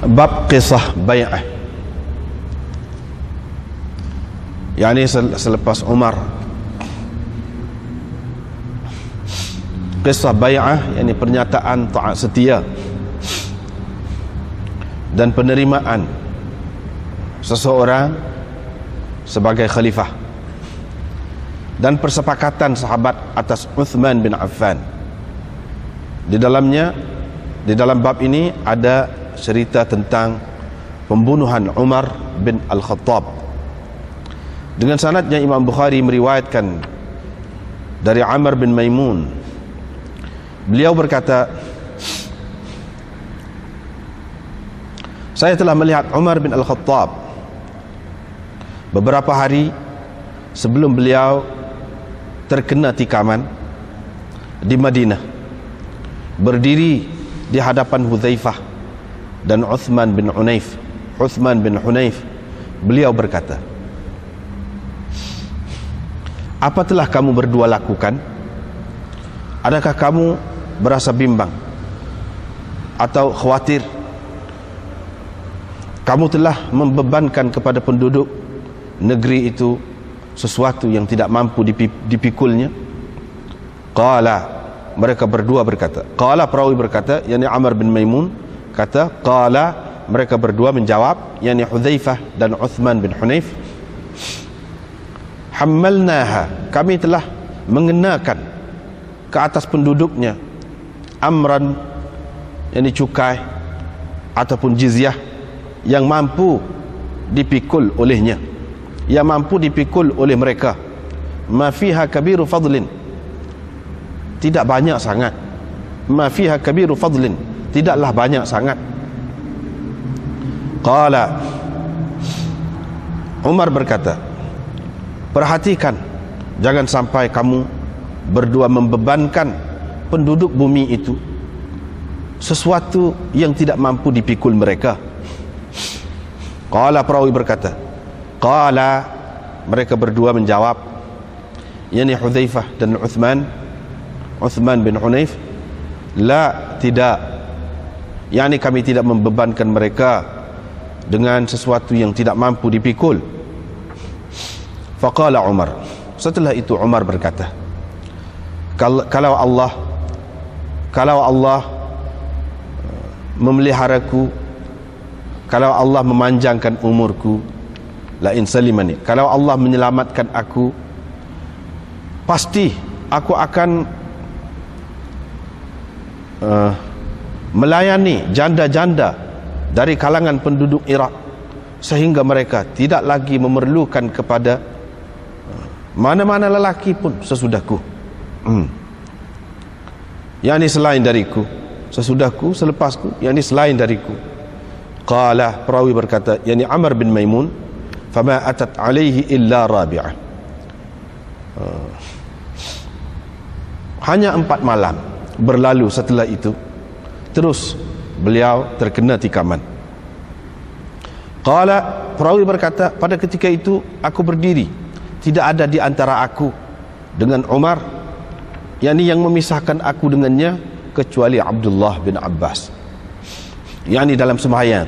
Bab kisah bai'ah, yakni selepas Umar. Kisah bai'ah yakni pernyataan taat setia dan penerimaan seseorang sebagai khalifah, dan persepakatan sahabat atas Uthman bin Affan. Di dalam bab ini ada cerita tentang pembunuhan Umar bin Al-Khattab. Dengan sanadnya Imam Bukhari meriwayatkan dari Amr bin Maimun. Beliau berkata, saya telah melihat Umar bin Al-Khattab beberapa hari sebelum beliau terkena tikaman di Madinah, berdiri di hadapan Hudzaifah dan Uthman bin Hunayf. Beliau berkata, apa telah kamu berdua lakukan? Adakah kamu berasa bimbang atau khawatir? Kamu telah membebankan kepada penduduk negeri itu sesuatu yang tidak mampu dipikulnya. Qala, mereka berdua berkata. Qala, perawi berkata, yakni Amr bin Maimun kata, qala, mereka berdua menjawab, yakni Hudzaifah dan Uthman bin Hunayf, hammalnaha, kami telah mengenakan ke atas penduduknya amran, yakni cukai ataupun jizyah yang mampu dipikul olehnya, yang mampu dipikul oleh mereka. Ma fiha kabiru fadlin, tidak banyak sangat. Ma fiha kabiru fadlin, tidaklah banyak sangat. Qala, Umar berkata, perhatikan, jangan sampai kamu berdua membebankan penduduk bumi itu sesuatu yang tidak mampu dipikul mereka. Qala, perawi berkata, qala, mereka berdua menjawab, yakni Hudzaifah dan Uthman bin Hunayf, la, tidak, yakni kami tidak membebankan mereka dengan sesuatu yang tidak mampu dipikul. Faqala Umar, setelah itu Umar berkata, kalau Allah memeliharaku, kalau Allah memanjangkan umurku, la in salimani, kalau Allah menyelamatkan aku, pasti aku akan melayani janda-janda dari kalangan penduduk Irak, sehingga mereka tidak lagi memerlukan kepada mana-mana lelaki pun sesudahku, yakni selain dariku, sesudahku, selepasku, yakni selain dariku. Qala, perawi berkata, yakni Amr bin Maimun, fama atat alaihi illa rabi'ah, hanya 4 malam berlalu setelah itu, terus beliau terkena tikaman. Qala, perawi berkata, pada ketika itu aku berdiri, tidak ada di antara aku dengan Umar, yakni yang memisahkan aku dengannya, kecuali Abdullah bin Abbas, yakni dalam sembahyang.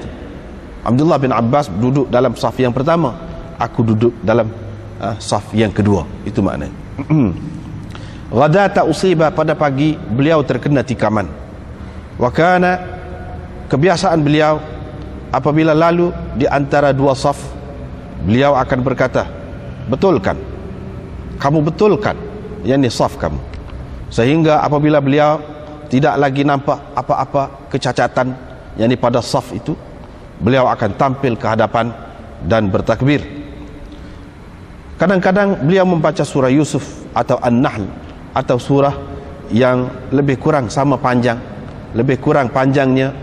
Abdullah bin Abbas duduk dalam saf yang pertama, aku duduk dalam saf yang kedua. Itu maknanya. Ghadata usiba, pada pagi beliau terkena tikaman. Wa kana, kebiasaan beliau apabila lalu di antara dua saf, beliau akan berkata, betulkan, kamu betulkan, yakni saf kamu. Sehingga apabila beliau tidak lagi nampak apa-apa kecacatan yakni pada saf itu, beliau akan tampil ke hadapan dan bertakbir. Kadang-kadang beliau membaca surah Yusuf atau An-Nahl, atau surah yang lebih kurang sama panjang, lebih kurang panjangnya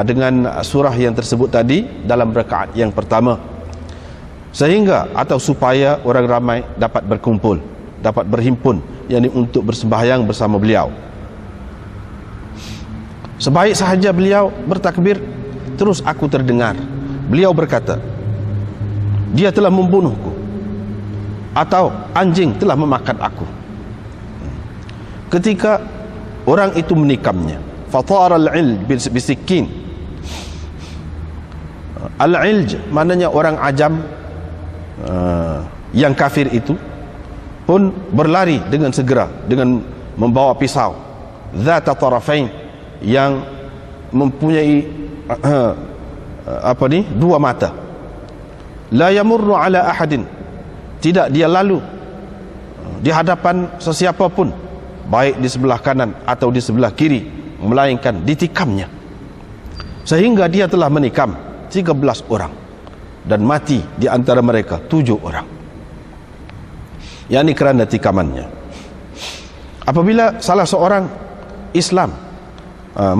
dengan surah yang tersebut tadi dalam rakaat yang pertama, sehingga atau supaya orang ramai dapat berkumpul, dapat berhimpun, yakni untuk bersembahyang bersama beliau. Sebaik sahaja beliau bertakbir, terus aku terdengar beliau berkata, dia telah membunuhku, atau anjing telah memakan aku. Ketika orang itu menikamnya, fatara al-il bisikin, Al-ilj maknanya orang ajam yang kafir itu pun berlari dengan segera dengan membawa pisau dzata tarafain yang mempunyai dua mata. La yamurru ala ahadin, tidak dia lalu di hadapan sesiapa pun, baik di sebelah kanan atau di sebelah kiri, melainkan ditikamnya, sehingga dia telah menikam 13 orang dan mati di antara mereka 7 orang, yakni kerana tikamannya. Apabila salah seorang Islam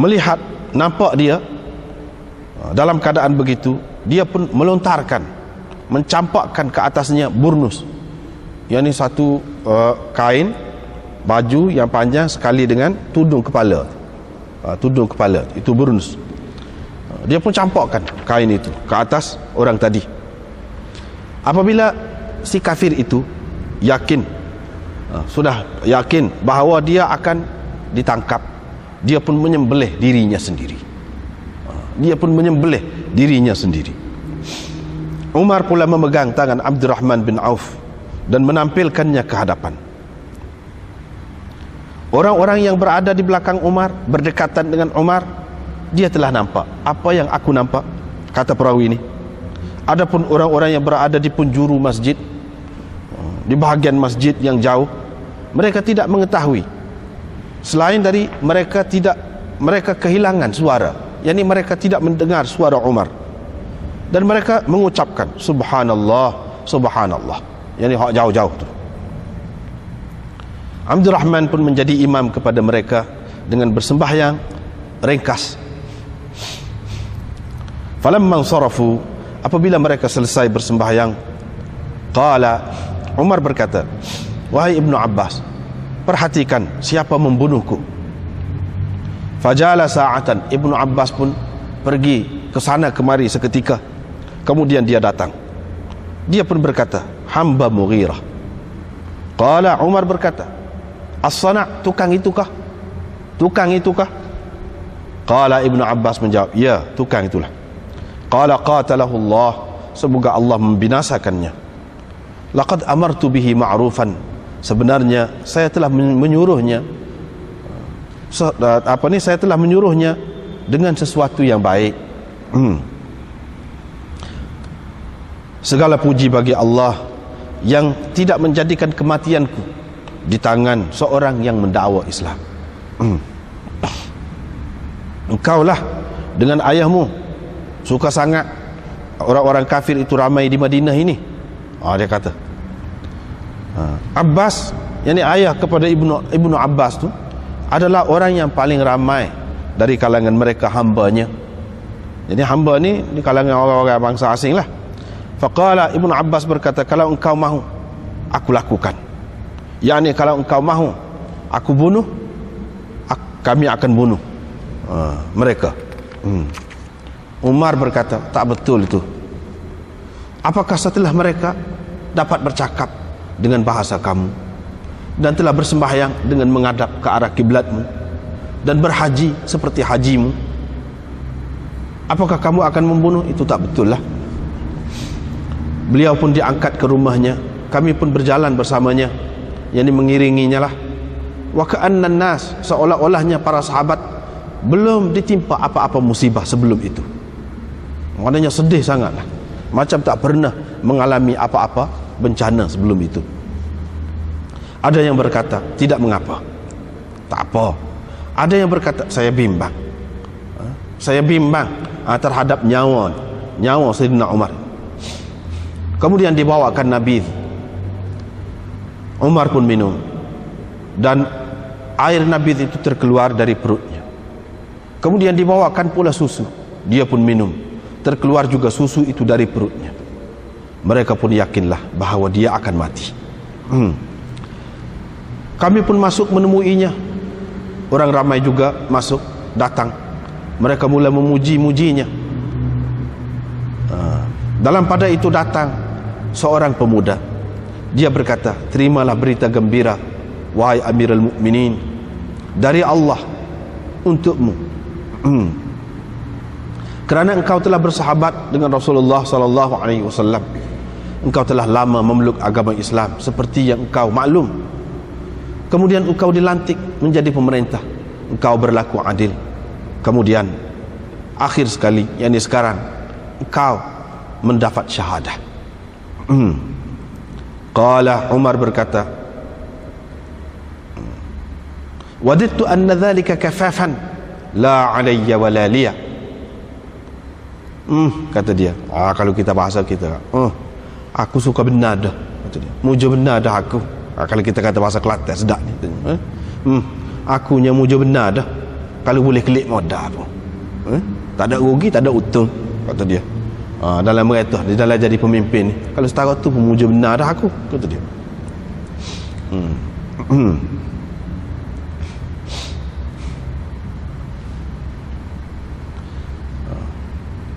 melihat, nampak dia dalam keadaan begitu, dia pun melontarkan, mencampakkan ke atasnya burnus, yakni satu kain baju yang panjang sekali dengan tudung kepala. Tudung kepala itu burnus. Dia pun campakkan kain itu ke atas orang tadi. Apabila si kafir itu yakin, sudah yakin bahawa dia akan ditangkap, dia pun menyembelih dirinya sendiri. Dia pun menyembelih dirinya sendiri. Umar pula memegang tangan Abdurrahman bin Auf dan menampilkannya ke hadapan. Orang-orang yang berada di belakang Umar, berdekatan dengan Umar, dia telah nampak apa yang aku nampak, kata perawi ini. Adapun orang-orang yang berada di penjuru masjid, di bahagian masjid yang jauh, mereka tidak mengetahui, selain dari mereka kehilangan suara, yakni mereka tidak mendengar suara Umar, dan mereka mengucapkan subhanallah, subhanallah, yakni hak jauh-jauh tu. Abdurrahman pun menjadi imam kepada mereka dengan bersembahyang ringkas. Falamman sarafu, apabila mereka selesai bersembahyang, qala, Umar berkata, wahai Ibnu Abbas, perhatikan siapa membunuhku. Fajala sa'atan, Ibnu Abbas pun pergi ke sana kemari seketika. Kemudian dia datang. Dia pun berkata, hamba Mughirah. Qala, Umar berkata, as-sana', tukang itukah? Tukang itukah? Qala, Ibnu Abbas menjawab, ya, tukang itulah. Qala, qatalahu Allah, semoga Allah membinasakannya. Laqad amartu bihi ma'rufan, sebenarnya saya telah menyuruhnya, saya telah menyuruhnya dengan sesuatu yang baik. Segala puji bagi Allah yang tidak menjadikan kematianku di tangan seorang yang mendakwa Islam. Engkaulah dengan ayahmu suka sangat orang-orang kafir itu ramai di Madinah ini. Dia kata, Abbas, yakni ayah kepada Ibnu Abbas tu adalah orang yang paling ramai dari kalangan mereka hambanya. Jadi hamba ni di kalangan orang-orang bangsa asing lah. Faqala, Ibnu Abbas berkata, kalau engkau mahu aku lakukan, yakni kalau engkau mahu aku bunuh, kami akan bunuh mereka. Umar berkata, tak betul itu. Apakah setelah mereka dapat bercakap dengan bahasa kamu dan telah bersembahyang dengan menghadap ke arah kiblatmu dan berhaji seperti hajimu, apakah kamu akan membunuh? Itu tak betul lah. Beliau pun diangkat ke rumahnya, kami pun berjalan bersamanya, yakni mengiringinya lah. Wa ka'annan nas, seolah-olahnya para sahabat belum ditimpa apa-apa musibah sebelum itu. Maknanya sedih sangatlah, macam tak pernah mengalami apa-apa bencana sebelum itu. Ada yang berkata, tidak mengapa, tak apa. Ada yang berkata, saya bimbang, saya bimbang terhadap nyawa Sayyidina Umar. Kemudian dibawakan Nabi. Umar pun minum, dan air Nabi itu terkeluar dari perutnya. Kemudian dibawakan pula susu, dia pun minum, terkeluar juga susu itu dari perutnya. Mereka pun yakinlah bahawa dia akan mati. Kami pun masuk menemuinya. Orang ramai juga masuk, datang. Mereka mula memuji-mujinya. Dalam pada itu datang seorang pemuda. Dia berkata, terimalah berita gembira, wahai Amirul Mukminin, dari Allah untukmu. kerana engkau telah bersahabat dengan Rasulullah sallallahu alaihi wasallam, engkau telah lama memeluk agama Islam seperti yang engkau maklum. Kemudian engkau dilantik menjadi pemerintah, engkau berlaku adil. Kemudian akhir sekali, yakni sekarang, engkau mendapat syahadah. Qala, Umar berkata, wadidtu anna dhalika kafafan la alayya wa la liya. Kata dia, kalau kita bahasa kita, aku suka benar dah, kata dia. Muja benar dah aku. Kalau kita kata bahasa Kelantan sedap ni. Akunya muja benar dah. Kalau boleh klik modal pun. Tak ada rugi, tak ada untung, kata dia. Dalam mereka, di dalam jadi pemimpin ni, kalau setara tu pemuja benar dah aku, kata dia.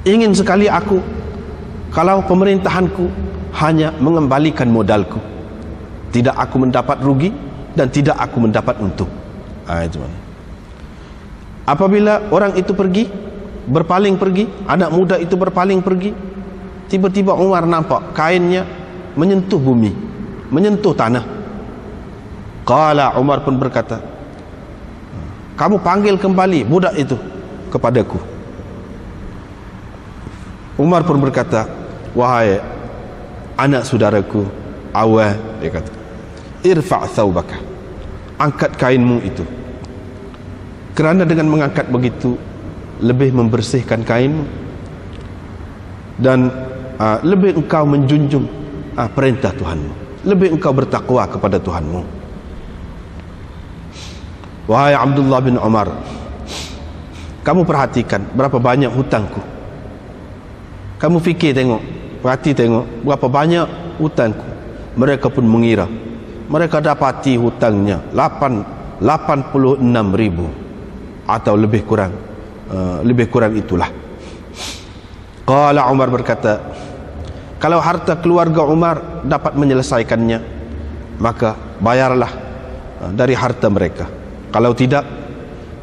Ingin sekali aku kalau pemerintahanku hanya mengembalikan modalku, tidak aku mendapat rugi dan tidak aku mendapat untung. Itu mana. Apabila orang itu pergi, berpaling pergi, anak muda itu berpaling pergi, tiba-tiba Umar nampak kainnya menyentuh bumi, menyentuh tanah. Qala, Umar pun berkata, kamu panggil kembali budak itu kepadaku. Umar pun berkata, wahai anak saudaraku Awah, dia kata, irfa' thawbaka, angkat kainmu itu, kerana dengan mengangkat begitu lebih membersihkan kainmu dan lebih engkau menjunjung perintah Tuhanmu, lebih engkau bertakwa kepada Tuhanmu. Wahai Abdullah bin Umar, kamu perhatikan berapa banyak hutangku. Kamu fikir tengok, perhati tengok berapa banyak hutangku. Mereka pun mengira, mereka dapati hutangnya 86.000 atau lebih kurang itulah. Qala, Umar berkata, kalau harta keluarga Umar dapat menyelesaikannya, maka bayarlah dari harta mereka. Kalau tidak,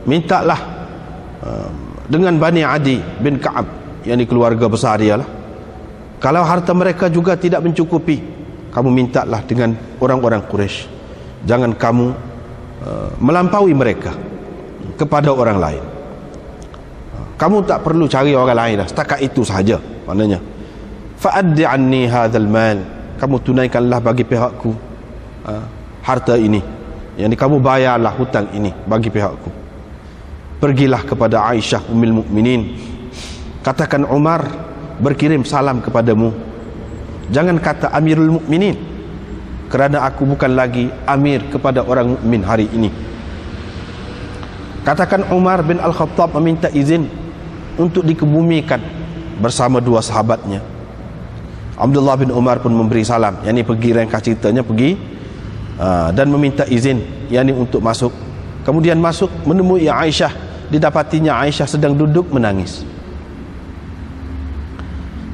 mintalah dengan Bani Adi bin Ka'ab, yakni keluarga besar dia lah. Kalau harta mereka juga tidak mencukupi, kamu mintalah dengan orang-orang Quraisy. Jangan kamu melampaui mereka kepada orang lain. Kamu tak perlu cari orang lain dah, setakat itu sahaja. Maknanya, fa'addi anni hadzal mal, kamu tunaikanlah bagi pihakku harta ini, yang kamu bayarlah hutang ini bagi pihakku. Pergilah kepada Aisyah Ummul Mukminin, katakan Umar berkirim salam kepadamu. Jangan kata Amirul Mukminin, kerana aku bukan lagi amir kepada orang mukmin hari ini. Katakan Umar bin Al-Khattab meminta izin untuk dikebumikan bersama dua sahabatnya. Abdullah bin Umar pun memberi salam, yakni pergi, ringkas ceritanya pergi dan meminta izin, yakni untuk masuk. Kemudian masuk menemui Aisyah, didapatinya Aisyah sedang duduk menangis.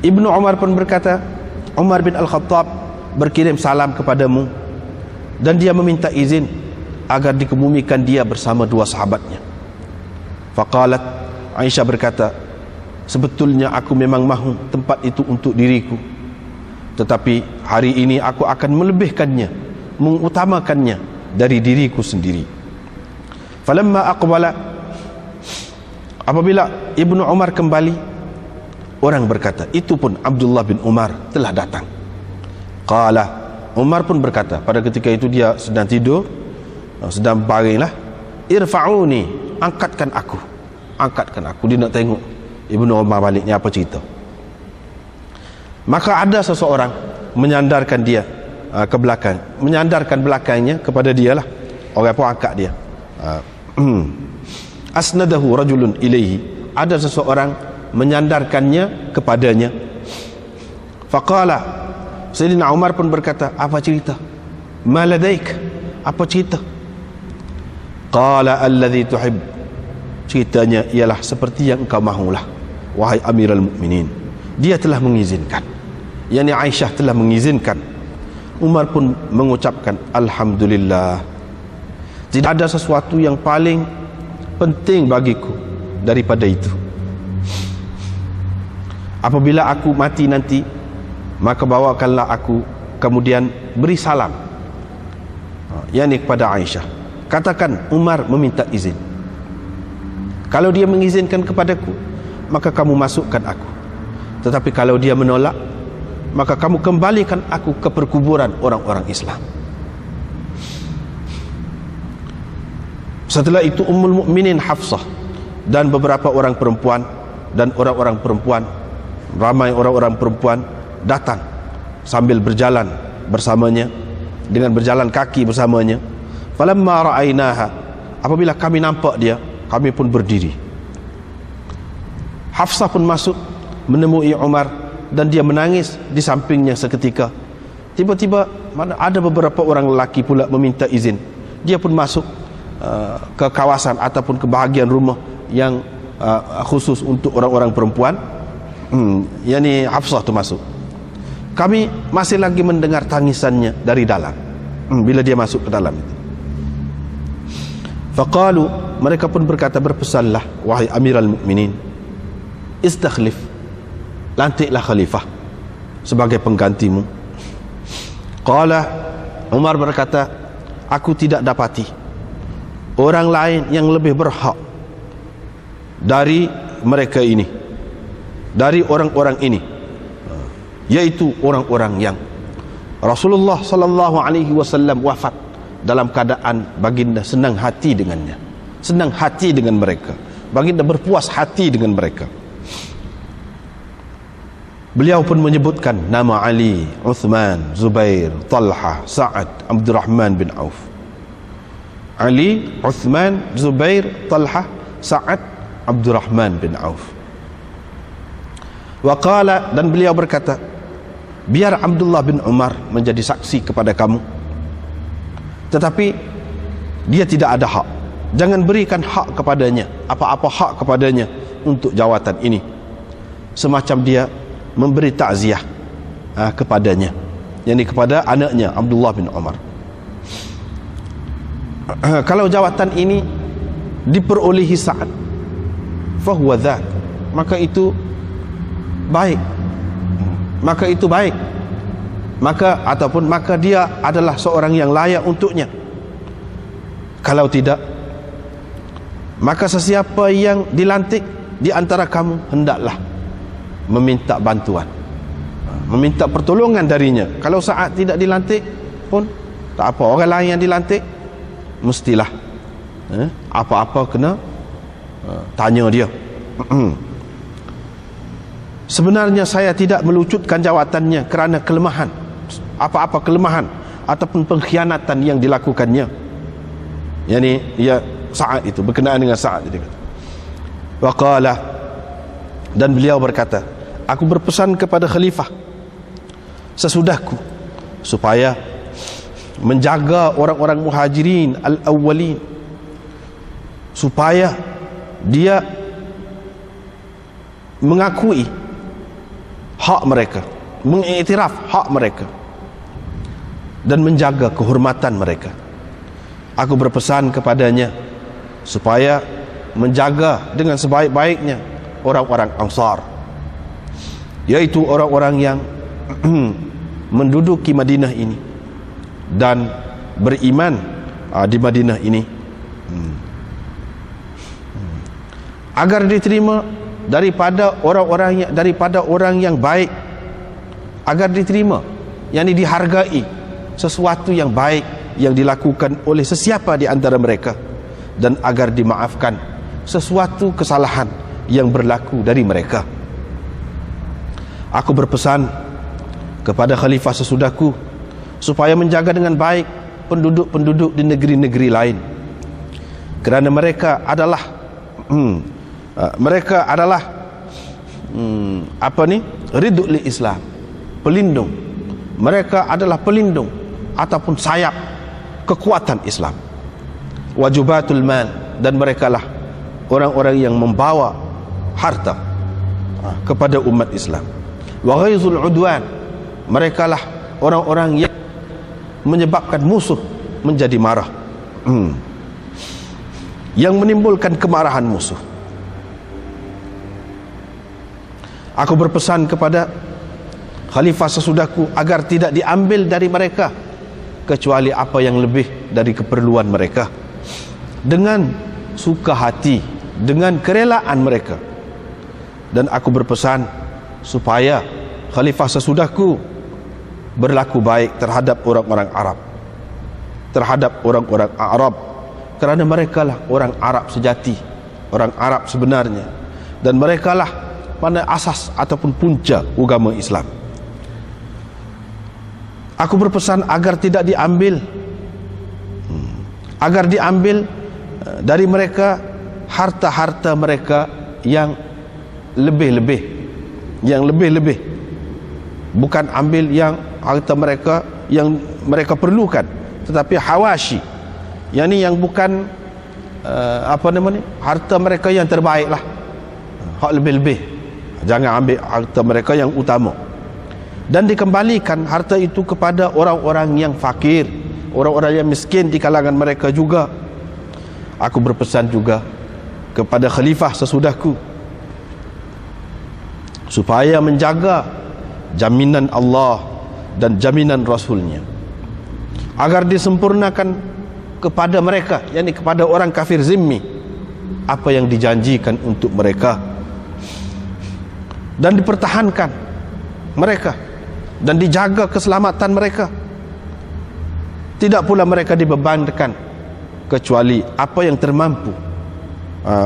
Ibnu Umar pun berkata, Umar bin Al-Khattab berkirim salam kepadamu dan dia meminta izin agar dikebumikan dia bersama dua sahabatnya. Faqalat, Aisyah berkata, sebetulnya aku memang mahu tempat itu untuk diriku, tetapi hari ini aku akan melebihkannya, mengutamakannya dari diriku sendiri. Falamma aqbala, apabila Ibnu Umar kembali, orang berkata, itu pun Abdullah bin Umar telah datang. Qala, Umar pun berkata, pada ketika itu dia sedang tidur, sedang baringlah, irfa'uni, angkatkan aku. Dia nak tengok Ibnu Umar balik ni apa cerita. Maka ada seseorang menyandarkan dia ke belakang, menyandarkan belakangnya kepada dia lah. Orang pun angkat dia. Asnadahu rajulun ilaihi, ada seseorang menyandarkannya kepadanya. Faqala, Sayyidina Umar pun berkata, apa cerita? Ma ladaik, apa cerita? Qala alladhi tuhib, ceritanya ialah seperti yang engkau mahulah, wahai Amirul Mukminin. Dia telah mengizinkan, yakni Aisyah telah mengizinkan. Umar pun mengucapkan alhamdulillah. Tidak ada sesuatu yang paling penting bagiku daripada itu. apabila aku mati nanti, maka bawakanlah aku, kemudian beri salam, yakni kepada Aisyah. Katakan Umar meminta izin. Kalau dia mengizinkan kepadaku, maka kamu masukkan aku. Tetapi kalau dia menolak, maka kamu kembalikan aku ke perkuburan orang-orang Islam. Setelah itu Ummul Mukminin Hafsah dan beberapa orang perempuan dan orang-orang perempuan, ramai orang-orang perempuan datang sambil berjalan bersamanya, dengan berjalan kaki bersamanya. Falamma ra'ainaha, apabila kami nampak dia, kami pun berdiri. Hafsah pun masuk menemui Umar dan dia menangis di sampingnya seketika. Tiba-tiba ada beberapa orang lelaki pula meminta izin. Dia pun masuk ke kawasan ataupun ke bahagian rumah yang khusus untuk orang-orang perempuan. Yani Hafsah tu masuk. Kami masih lagi mendengar tangisannya dari dalam bila dia masuk ke dalam itu. Faqalu, mereka pun berkata, berpesanlah wahai Amirul Mukminin, istakhlif, lantiklah khalifah sebagai penggantimu. Qala, Umar berkata, aku tidak dapati orang lain yang lebih berhak dari mereka ini, dari orang-orang ini, yaitu orang-orang yang Rasulullah sallallahu alaihi wasallam wafat dalam keadaan baginda senang hati dengannya, senang hati dengan mereka, baginda berpuas hati dengan mereka. Beliau pun menyebutkan nama Ali, Uthman, Zubair, Talha, Sa'ad, Abdurrahman bin Auf. Ali, Uthman, Zubair, Talha, Sa'ad, Abdurrahman bin Auf. Wa qala, dan beliau berkata, biar Abdullah bin Umar menjadi saksi kepada kamu, tetapi dia tidak ada hak. Jangan berikan hak kepadanya, apa-apa hak kepadanya untuk jawatan ini, semacam dia memberi takziah kepadanya, yakni kepada anaknya Abdullah bin Umar. Kalau jawatan ini diperolehi Sa'ad, fahuwa dzak, maka itu baik, maka itu baik, maka dia adalah seorang yang layak untuknya. Kalau tidak, maka sesiapa yang dilantik di antara kamu hendaklah meminta bantuan, meminta pertolongan darinya. Kalau Sa'ad tidak dilantik pun tak apa, orang lain yang dilantik mestilah apa-apa kena tanya dia. Sebenarnya saya tidak melucutkan jawatannya kerana kelemahan, apa-apa kelemahan ataupun pengkhianatan yang dilakukannya. Yani ya Sa'ad itu, berkenaan dengan Sa'ad dia kata. Wa qala, dan beliau berkata, aku berpesan kepada khalifah sesudahku supaya menjaga orang-orang muhajirin al-awwalin, supaya dia mengakui hak mereka, mengiktiraf hak mereka dan menjaga kehormatan mereka. Aku berpesan kepadanya supaya menjaga dengan sebaik-baiknya orang-orang Ansar, yaitu orang-orang yang menduduki Madinah ini dan beriman di Madinah ini, agar diterima daripada orang yang baik, agar diterima, yakni dihargai sesuatu yang baik yang dilakukan oleh sesiapa di antara mereka, dan agar dimaafkan sesuatu kesalahan yang berlaku dari mereka. Aku berpesan kepada khalifah sesudahku supaya menjaga dengan baik penduduk-penduduk di negeri-negeri lain, kerana mereka adalah ridul li Islam, pelindung. Mereka adalah pelindung ataupun sayap kekuatan Islam. Wajubatul mal, dan merekalah orang-orang yang membawa harta kepada umat Islam. Wa ghaizul udwan, merekalah orang-orang yang menyebabkan musuh menjadi marah, yang menimbulkan kemarahan musuh. Aku berpesan kepada khalifah sesudahku agar tidak diambil dari mereka kecuali apa yang lebih dari keperluan mereka, dengan suka hati, dengan kerelaan mereka. Dan aku berpesan supaya khalifah sesudahku berlaku baik terhadap orang-orang Arab, terhadap orang-orang Arab, kerana mereka lah orang Arab sejati, orang Arab sebenarnya, dan mereka lah pada asas ataupun punca agama Islam. Aku berpesan agar tidak diambil dari mereka harta-harta mereka yang lebih-lebih, bukan ambil yang harta mereka yang mereka perlukan, tetapi hawashi, yakni yang bukan harta mereka yang terbaik lah, hak lebih-lebih. Jangan ambil harta mereka yang utama, dan dikembalikan harta itu kepada orang-orang yang fakir, orang-orang yang miskin di kalangan mereka juga. Aku berpesan juga kepada khalifah sesudahku supaya menjaga jaminan Allah dan jaminan Rasulnya, agar disempurnakan kepada mereka, yakni kepada orang kafir zimmi, apa yang dijanjikan untuk mereka, dan dipertahankan mereka dan dijaga keselamatan mereka. Tidak pula mereka dibebankan kecuali apa yang termampu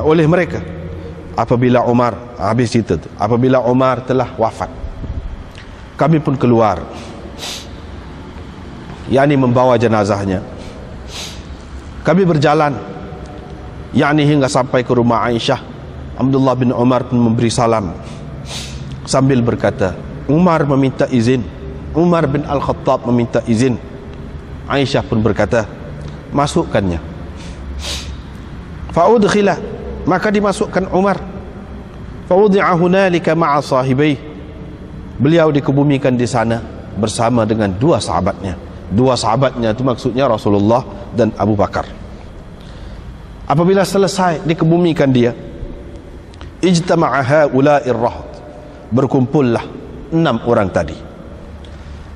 oleh mereka. Apabila Umar, habis cerita tu, apabila Umar telah wafat, kami pun keluar, yakni membawa jenazahnya. Kami berjalan, yakni hingga sampai ke rumah Aisyah. Abdullah bin Umar pun memberi salam sambil berkata, Umar meminta izin, Umar bin Al-Khattab meminta izin. Aisyah pun berkata, masukkannya. Fa'udkhila, maka dimasukkan Umar. Fa'udhi'a hunalika ma'a sahibai, beliau dikebumikan di sana bersama dengan dua sahabatnya. Dua sahabatnya itu maksudnya Rasulullah dan Abu Bakar. Apabila selesai dikebumikan dia, ijtama'a haula'ir rahd, berkumpullah 6 orang tadi.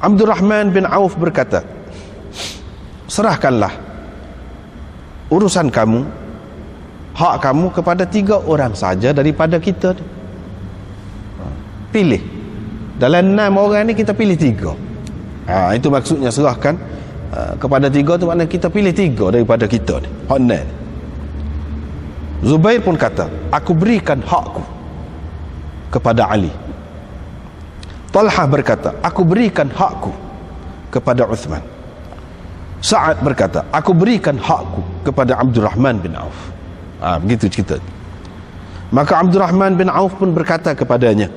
Abdurrahman bin Auf berkata, serahkanlah urusan kamu, hak kamu kepada 3 orang saja daripada kita. Pilih dalam 6 orang ni, kita pilih 3. Itu maksudnya serahkan kepada 3 tu, maknanya kita pilih 3 daripada kita ni, hak ni. Zubair pun kata, aku berikan hakku kepada Ali. Talha berkata, aku berikan hakku kepada Uthman. Sa'ad berkata, aku berikan hakku kepada Abdurrahman bin Auf. Begitu cerita. Maka Abdurrahman bin Auf pun berkata kepadanya,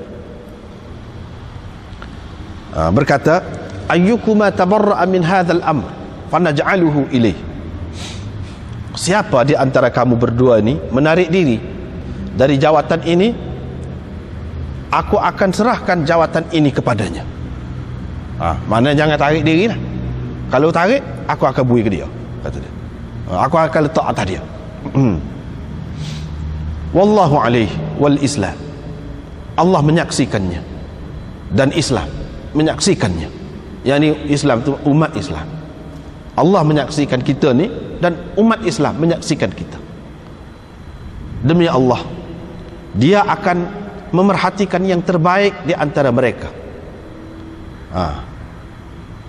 berkata, ayyukuma tabarra'a min hadzal amr fanaj'aluhu ilayh. Siapa di antara kamu berdua ni menarik diri dari jawatan ini, aku akan serahkan jawatan ini kepadanya. Mana jangan tarik diri lah. Kalau tarik, aku akan bui ke dia, kata dia. Aku akan letak atas dia. Wallahu alaihi wal Islam, Allah menyaksikannya dan Islam menyaksikannya. Yani Islam itu umat Islam. Allah menyaksikan kita ni dan umat Islam menyaksikan kita. Demi Allah, dia akan memerhatikan yang terbaik di antara mereka.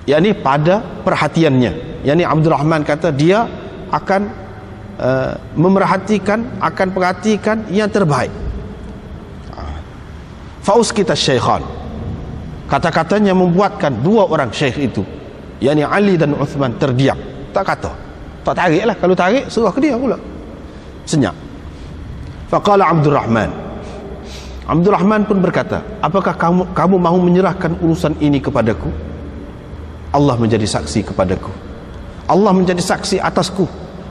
Yani pada perhatiannya, yani Abdurrahman kata dia akan memerhatikan, akan perhatikan yang terbaik. Faus kita syekhan, kata-katanya membuatkan 2 orang syekh itu, yani Ali dan Uthman, terdiam. Tak kata, tak tarik lah. Kalau tarik, serah ke dia pula. Senyap. Faqala Abdurrahman, Abdurrahman pun berkata, apakah kamu mahu menyerahkan urusan ini kepadaku? Allah menjadi saksi kepadaku, Allah menjadi saksi atasku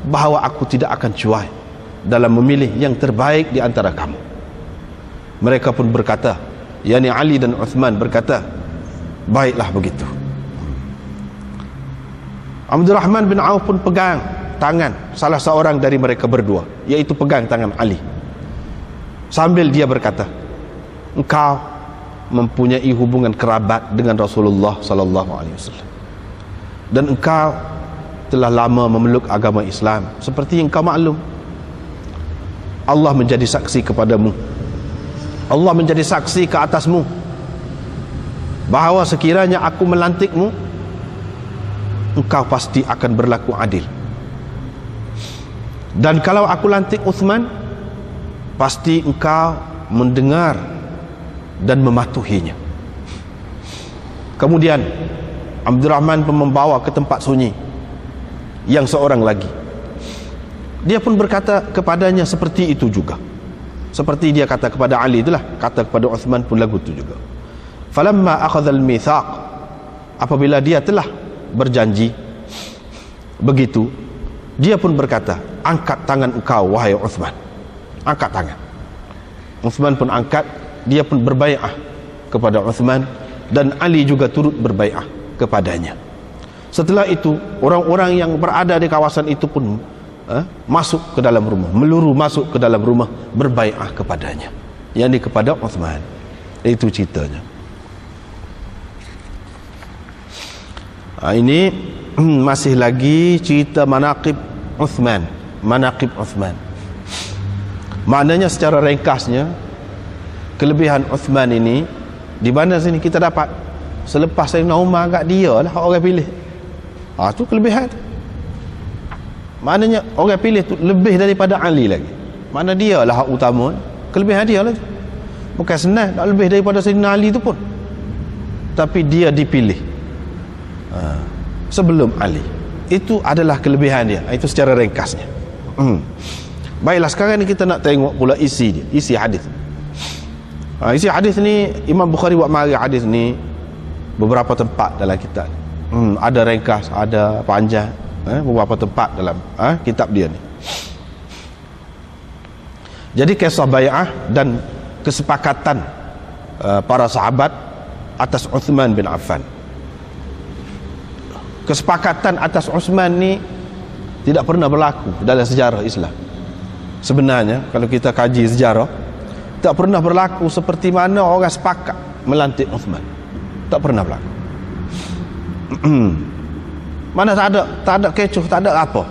bahawa aku tidak akan cuai dalam memilih yang terbaik di antara kamu. Mereka pun berkata, yakni Ali dan Uthman berkata, baiklah begitu. Abdurrahman bin Auf pun pegang tangan salah seorang dari mereka berdua, iaitu pegang tangan Ali, sambil dia berkata, engkau mempunyai hubungan kerabat dengan Rasulullah sallallahu alaihi wasallam, dan engkau telah lama memeluk agama Islam. Seperti yang kau maklum, Allah menjadi saksi kepadamu, Allah menjadi saksi ke atasmu, bahawa sekiranya aku melantikmu, engkau pasti akan berlaku adil. Dan kalau aku lantik Uthman, pasti engkau mendengar dan mematuhinya. Kemudian Abdurrahman pun membawa ke tempat sunyi yang seorang lagi. Dia pun berkata kepadanya seperti itu juga, seperti dia kata kepada Ali itulah, kata kepada Uthman pun lagu itu juga. Falamma akhadha al-mithaq, apabila dia telah berjanji begitu, dia pun berkata, angkat tangan engkau wahai Uthman, angkat tangan. Uthman pun angkat, dia pun berbai'ah kepada Uthman, dan Ali juga turut berbai'ah kepadanya. Setelah itu orang-orang yang berada di kawasan itu pun masuk ke dalam rumah, meluru masuk ke dalam rumah, berbai'ah kepadanya, yakni kepada Uthman. Itu ceritanya. Ini masih lagi cerita manaqib Uthman. Manaqib Uthman, maknanya secara ringkasnya, kelebihan Uthman ini di mana sini kita dapat? Selepas Sayyidina Umar, kat dia lah orang pilih. Tu kelebihan tu. Maknanya orang pilih tu lebih daripada Ali lagi. Mana dia lah hak utama, kelebihan dia lah tu. Bukan senang nak lebih daripada Sayyidina Ali tu pun, tapi dia dipilih sebelum Ali. Itu adalah kelebihan dia. Itu secara ringkasnya. Baiklah, sekarang ni kita nak tengok pula isi dia, isi hadis. Isi hadis ni Imam Bukhari buat mari hadis ni beberapa tempat dalam kitab. Ada ringkas, ada panjang, beberapa tempat dalam kitab dia ni. Jadi kisah bai'ah dan kesepakatan para sahabat atas Uthman bin Affan. Kesepakatan atas Uthman ni tidak pernah berlaku dalam sejarah Islam. Sebenarnya kalau kita kaji sejarah, tak pernah berlaku seperti mana orang sepakat melantik Uthman. Tak pernah berlaku. Mana tak ada kecoh, tak ada apa.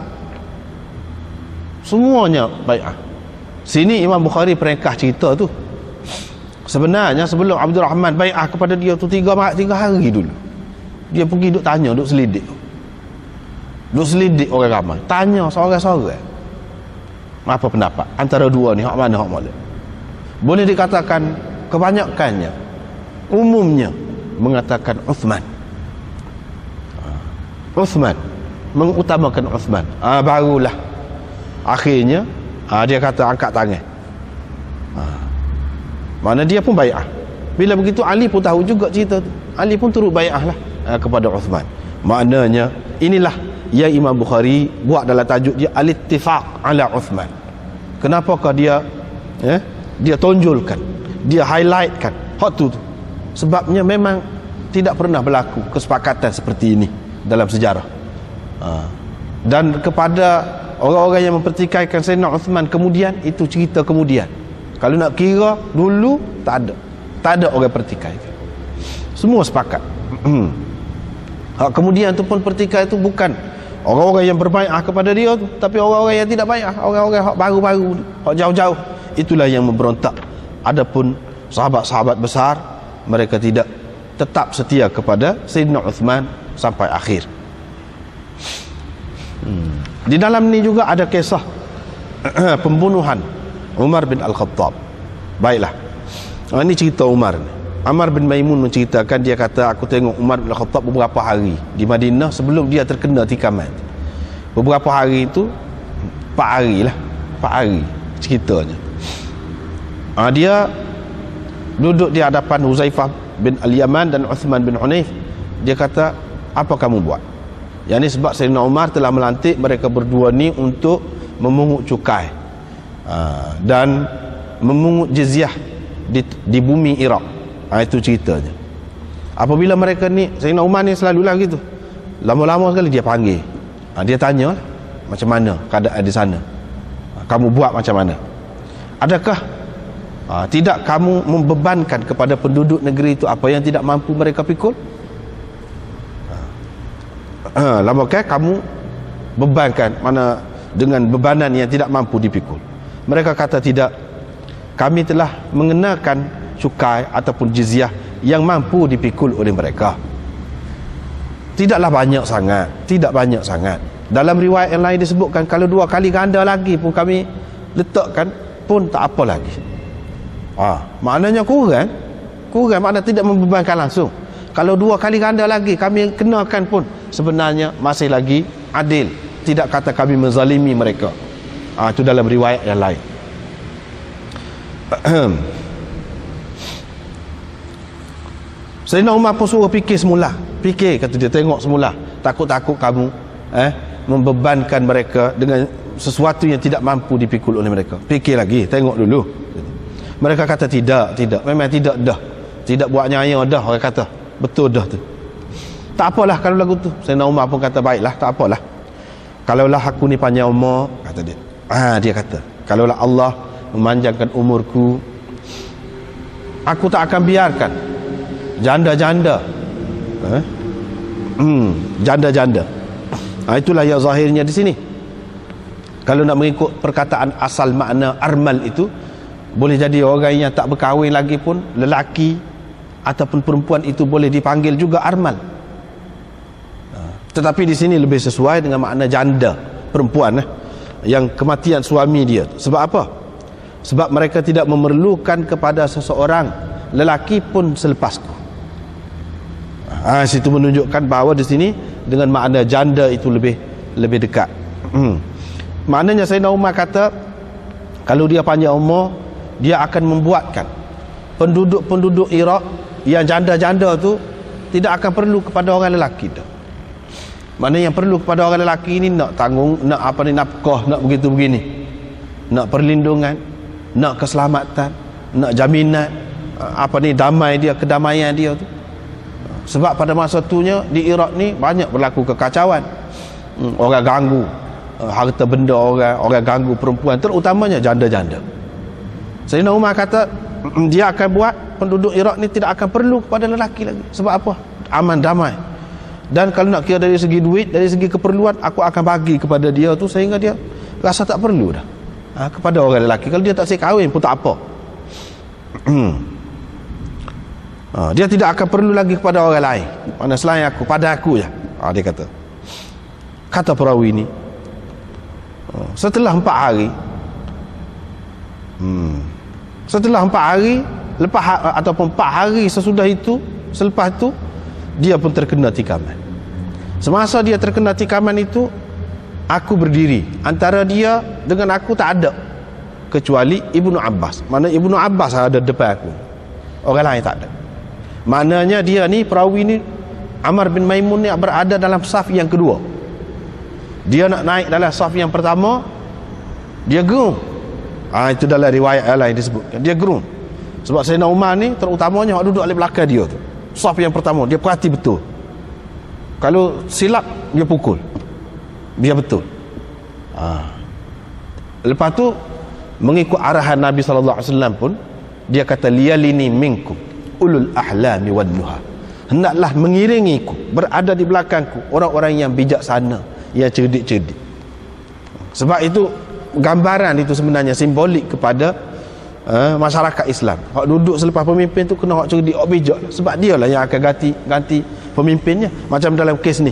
Semuanya bai'ah. Sini Imam Bukhari peringkas cerita tu. Sebenarnya sebelum Abdurrahman bai'ah kepada dia tu 3 hari dulu, dia pergi duk tanya, duk selidik. Duk selidik orang ramai, tanya seorang-seorang, apa pendapat antara dua ni, hak mana hak molek. Boleh dikatakan kebanyakannya, umumnya mengatakan Uthman. Uthman, mengutamakan Uthman. Barulah akhirnya dia kata angkat tangan. Mana dia pun bai'ah. Bila begitu Ali pun tahu juga cerita tu, Ali pun turut bai'ah lah kepada Uthman. Maknanya inilah yang Imam Bukhari buat dalam tajuk dia Al-Ittifaq ala Uthman. Kenapakah dia dia tonjolkan, dia highlightkan hak tu? Sebabnya memang tidak pernah berlaku kesepakatan seperti ini dalam sejarah. Dan kepada orang-orang yang mempertikaikan Sayyidina Uthman kemudian, itu cerita kemudian. Kalau nak kira dulu tak ada orang pertikaikan. Semua sepakat. Kemudian tu pun pertikaian itu bukan orang-orang yang berbai'ah kepada dia tu, tapi orang-orang yang tidak bai'ah, orang-orang hak baru-baru, hak jauh-jauh, itulah yang memberontak. Adapun sahabat-sahabat besar, mereka tidak, tetap setia kepada Sayyidina Uthman sampai akhir. Di dalam ni juga ada kisah pembunuhan Umar bin Al-Khattab. Baiklah, ini cerita Umar ni. Amr bin Maimun menceritakan, dia kata, aku tengok Umar bin Khattab beberapa hari di Madinah sebelum dia terkena tikaman. Beberapa hari itu 4 hari lah, 4 hari ceritanya. Dia duduk di hadapan Huzaifah bin Al-Yaman dan Uthman bin Hunayf. Dia kata, apa kamu buat? Yang ini sebab Sayyidina Umar telah melantik mereka berdua ni untuk memungut cukai dan memungut jizyah di bumi Iraq. Itu ceritanya. Apabila mereka ni, Sayyidina Umar ni selalulah gitu, lama-lama sekali dia panggil, dia tanya macam mana keadaan di sana, kamu buat macam mana, adakah Tidak kamu membebankan kepada penduduk negeri itu apa yang tidak mampu mereka pikul? Lamakan kamu bebankan mana dengan bebanan yang tidak mampu dipikul. Mereka kata tidak, kami telah mengenakan cukai ataupun jizyah yang mampu dipikul oleh mereka. Tidaklah banyak sangat, tidak banyak sangat. Dalam riwayat yang lain disebutkan kalau 2 kali ganda lagi pun kami letakkan pun tak apa lagi. Maknanya kurang, makna tidak membebankan langsung. Kalau 2 kali ganda lagi kami kenakan pun sebenarnya masih lagi adil. Tidak kata kami menzalimi mereka. Itu dalam riwayat yang lain. Sayyidina Umar pun suruh fikir semula. Fikir, kata dia, tengok semula. Takut-takut kamu membebankan mereka dengan sesuatu yang tidak mampu dipikul oleh mereka. Fikir lagi, tengok dulu. Mereka kata tidak, memang tidak dah. Tidak buat nyaya dah, orang kata. Betul dah tu. Tak apalah kalau lagu tu. Sayyidina Umar pun kata baiklah, tak apalah. Kalaulah aku ni panjang umur, kata dia. Dia kata, kalaulah Allah memanjangkan umurku, aku tak akan biarkan janda-janda janda-janda. Itulah yang zahirnya di sini. Kalau nak mengikut perkataan asal makna armal itu, boleh jadi orang yang tak berkahwin lagi pun, lelaki ataupun perempuan itu boleh dipanggil juga armal. Tetapi di sini lebih sesuai dengan makna janda, perempuan yang kematian suami dia. Sebab apa? Sebab mereka tidak memerlukan kepada seseorang lelaki pun selepasku. Situ menunjukkan bahawa di sini dengan makna janda itu lebih dekat. Maknanya Sayyidina Umar kata kalau dia panjang umur, dia akan membuatkan penduduk-penduduk Iraq yang janda-janda tu tidak akan perlu kepada orang lelaki dah. Maknanya yang perlu kepada orang lelaki ini nak tanggung, nak nafkah, nak begitu begini, nak perlindungan, nak keselamatan, nak jaminan damai dia, kedamaian dia tu. Sebab pada masa itunya di Iraq ni banyak berlaku kekacauan. Orang ganggu harta benda orang ganggu perempuan, terutamanya janda-janda. Sayyidina Umar kata dia akan buat penduduk Iraq ni tidak akan perlu kepada lelaki lagi. Sebab apa? Aman, damai. Dan kalau nak kira dari segi duit, dari segi keperluan, aku akan bagi kepada dia tu sehingga dia rasa tak perlu dah kepada orang lelaki. Kalau dia tak siap kahwin pun tak apa. Dia tidak akan perlu lagi kepada orang lain, mana selain aku, pada aku je. Dia kata perawi ini, setelah 4 hari lepas ataupun 4 hari sesudah itu, selepas itu dia pun terkena tikaman. Semasa dia terkena tikaman itu, aku berdiri, antara dia dengan aku tak ada kecuali Ibnu Abbas. Mana Ibnu Abbas ada depan aku, orang lain tak ada. Maknanya dia ni, perawi ni, Amr bin Maimun ni berada dalam saf yang kedua. Dia nak naik dalam saf yang pertama, dia gerung. Itu dalam riwayat yang lain disebutkan, dia gerung. Sebab Sayyidina Umar ni terutamanya duduk di belakang dia tu, saf yang pertama, dia perhati betul. Kalau silap dia pukul, dia betul. Lepas tu mengikut arahan Nabi SAW pun, dia kata liyalini minkum ulul ahlami wan nuha, hendaklah mengiringiku, berada di belakangku orang-orang yang bijaksana, yang cerdik-cerdik. Sebab itu gambaran itu sebenarnya simbolik kepada masyarakat Islam. Hak duduk selepas pemimpin tu kena hak cerdik, hak bijak, sebab dia lah yang akan ganti pemimpinnya. Macam dalam kes ni,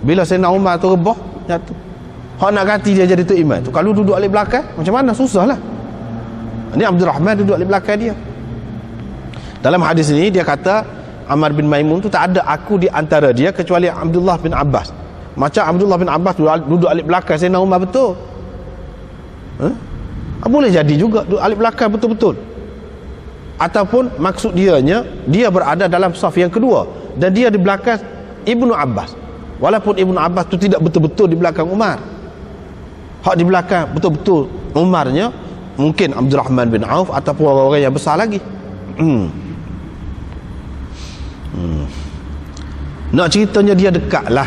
bila Sayyidina Umar tu rebah jatuh, hak nak ganti dia jadi tu imam tu, kalau duduk di belakang macam mana, susah lah. Ni Abdul Rahman duduk di belakang dia. Dalam hadis ini dia kata Amr bin Maimun tu tak ada aku di antara dia kecuali Abdullah bin Abbas. Macam Abdullah bin Abbas duduk di belakang Sayyidina Umar betul. Boleh jadi juga duduk di belakang betul-betul. Ataupun maksud dianya, dia berada dalam saf yang kedua dan dia di belakang Ibnu Abbas. Walaupun Ibnu Abbas tu tidak betul-betul di belakang Umar. Hak di belakang betul-betul Umarnya mungkin Abdul Rahman bin Auf ataupun orang-orang yang besar lagi. Nak ceritanya dia dekat lah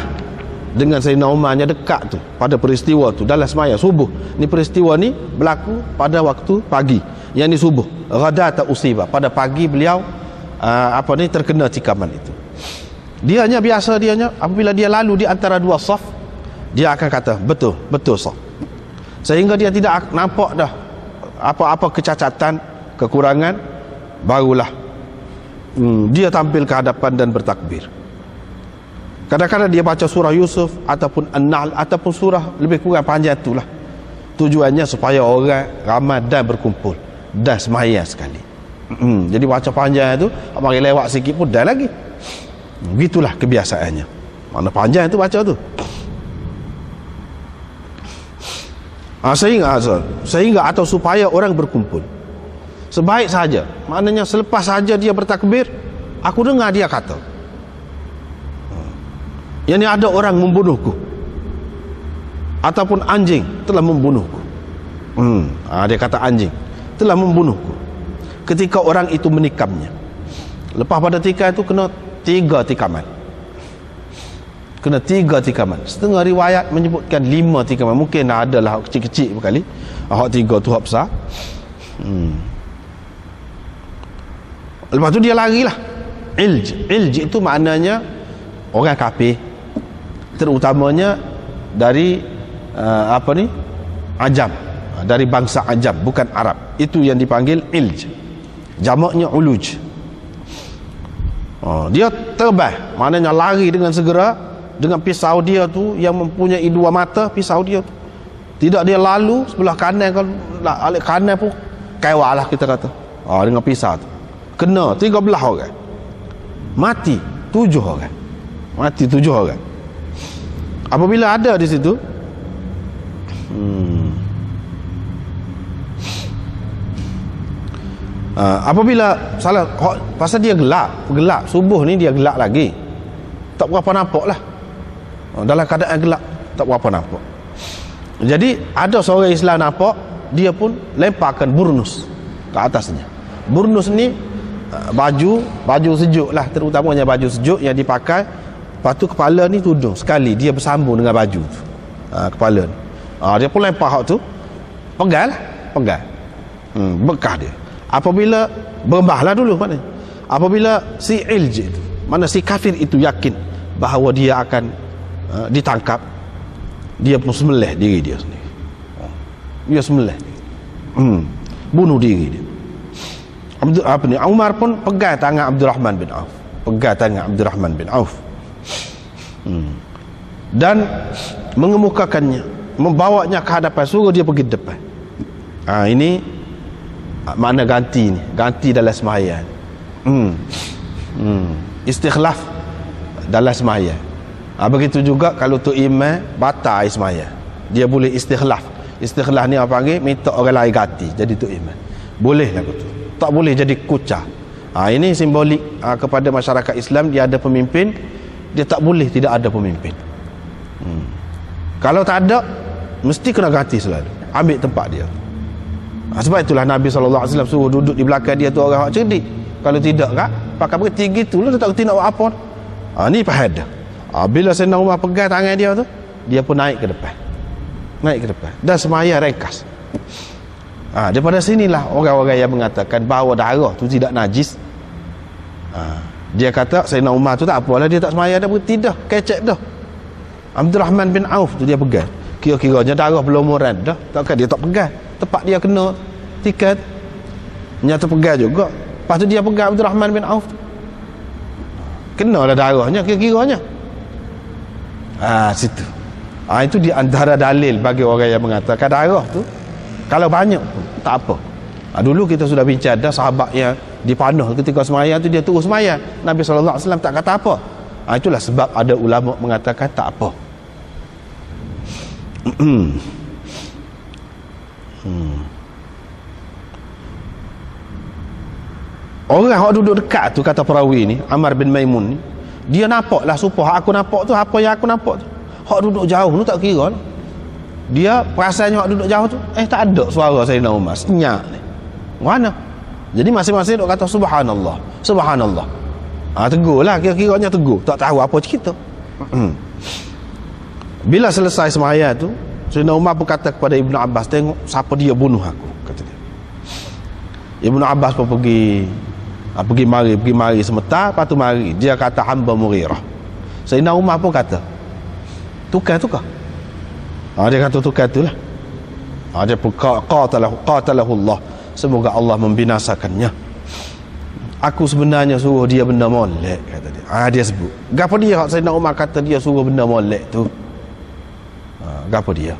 dengan Sayyidina Umarnya dekat tu pada peristiwa tu dalam semaya subuh. Ni peristiwa ni berlaku pada waktu pagi, yang ni subuh. Ghadata usiba, pada pagi beliau terkena tikaman itu. Dianya biasa, dianya apabila dia lalu di antara dua saf, dia akan kata betul saf, sehingga dia tidak nampak dah apa-apa kecacatan, kekurangan. Barulah dia tampil ke hadapan dan bertakbir. Kadang-kadang dia baca surah Yusuf ataupun An-Nahl ataupun surah lebih kurang panjang itulah. Tujuannya supaya orang ramai dan berkumpul dan semaya sekali. Jadi baca panjang itu, mari lewat sikit pun dah lagi. Begitulah kebiasaannya. Mana panjang itu baca tu. Sehingga atau supaya orang berkumpul. Sebaik saja, maknanya selepas saja dia bertakbir, aku dengar dia kata, yang ni ada orang membunuhku, ataupun anjing telah membunuhku. Dia kata anjing telah membunuhku ketika orang itu menikamnya. Lepas pada tikam itu kena 3 tikaman. Kena 3 tikaman. Setengah riwayat menyebutkan 5 tikaman. Mungkin adalah kecil-kecil berkali. Hak 3 tu hak besar. Lepas tu dia larilah. Ilj itu maknanya orang kafir, terutamanya dari Ajam, dari bangsa Ajam, bukan Arab. Itu yang dipanggil ilj. Jamaknya uluj. Dia terbang, maknanya lari dengan segera dengan pisau dia tu yang mempunyai 2 mata. Pisau dia tu tidak dia lalu sebelah kanan, kalau alik kanan pun kewak lah kita kata. Dengan pisau tu kena 13 orang, mati 7 orang. Mati 7 orang. Apabila ada di situ apabila salah, pasal dia gelap subuh ni, dia gelap lagi, tak berapa nampak lah. Dalam keadaan gelap tak berapa nampak. Jadi ada seorang Islam nampak, dia pun lemparkan burnus ke atasnya. Burnus ni baju sejuk lah, terutamanya baju sejuk yang dipakai. Lepas tu kepala ni tudung sekali, dia bersambung dengan baju tu, kepala ni. Dia pun lempar hak tu, pegang bekah dia. Apabila berembahlah dulu maknanya, apabila si ilj itu, mana si kafir itu yakin bahawa dia akan ditangkap, dia pun sembelih diri dia sendiri. Dia sembelih, bunuh diri dia. Umar pun pegang tangan Abdurrahman bin Auf, dan mengemukakannya, membawanya ke hadapan, suruh dia pergi depan. Ini makna ganti dalam sembahyang. Istikhlaf dalam sembahyang. Begitu juga kalau tu imam batal sembahyang, dia boleh istikhlaf. Istikhlaf ni apa panggil? Minta orang lain ganti jadi tu imam. Boleh lah tu. Tak boleh jadi kucah. Ini simbolik kepada masyarakat Islam. Dia ada pemimpin, dia tak boleh tidak ada pemimpin. Kalau tak ada, mesti kena ganti selalu, ambil tempat dia. Sebab itulah Nabi SAW suruh duduk di belakang dia tu orang cerdik. Kalau tidak kan, pakai bertinggi tu lah, dia tak kerti nak buat apa. Ni pahal dah. Bila Sayyidina Umar pegang tangan dia tu, dia pun naik ke depan, dan semaya ringkas. Daripada sinilah orang-orang yang mengatakan bahawa darah tu tidak najis. Dia kata Sayyidina Umar tu tak apalah, dia tak semaya dah, berhenti dah, kecek dah. Abdurrahman bin Auf tu dia pegang, kira-kiranya darah berlumuran dah, takkan dia tak pegang, tepat dia kena tiket, nyata pegang juga. Lepas tu dia pegang Abdurrahman bin Auf tu, kenalah darahnya kira-kiranya. Situ. Itu di antara dalil bagi orang yang mengatakan darah tu kalau banyak pun tak apa. Dulu kita sudah bincang dah, sahabat yang dipanah ketika sembahyang tu dia terus sembahyang, Nabi SAW tak kata apa. Itulah sebab ada ulama mengatakan tak apa. Orang yang duduk dekat tu, kata perawi ni, Ammar bin Maimun ni, dia nampak lah supaya aku nampak tu, apa yang aku nampak tu. Hak duduk jauh tu tak kira lah. Dia perasaannya hak duduk jauh tu, tak ada suara Sayyidina Umar, senyap ni. Mana? Jadi masing-masing duk kata subhanallah, subhanallah. Tegur lah, kira-kiranya tegur, tak tahu apa cerita. Bila selesai sembahyang tu, Sayyidina Umar pun kata kepada Ibnu Abbas, tengok siapa dia bunuh aku, kata dia. Ibnu Abbas pun pergi mari sebentar, lepas tu mari dia kata hamba Mughirah. Sayyidina Umar pun kata tukar. Dia kata tukar itulah. Dia pun qatalahu Allah, semoga Allah membinasakannya. Aku sebenarnya suruh dia benda molek, kata dia. Dia sebut gapo dia Sayyidina Umar kata dia suruh benda molek tu. Gapo dia?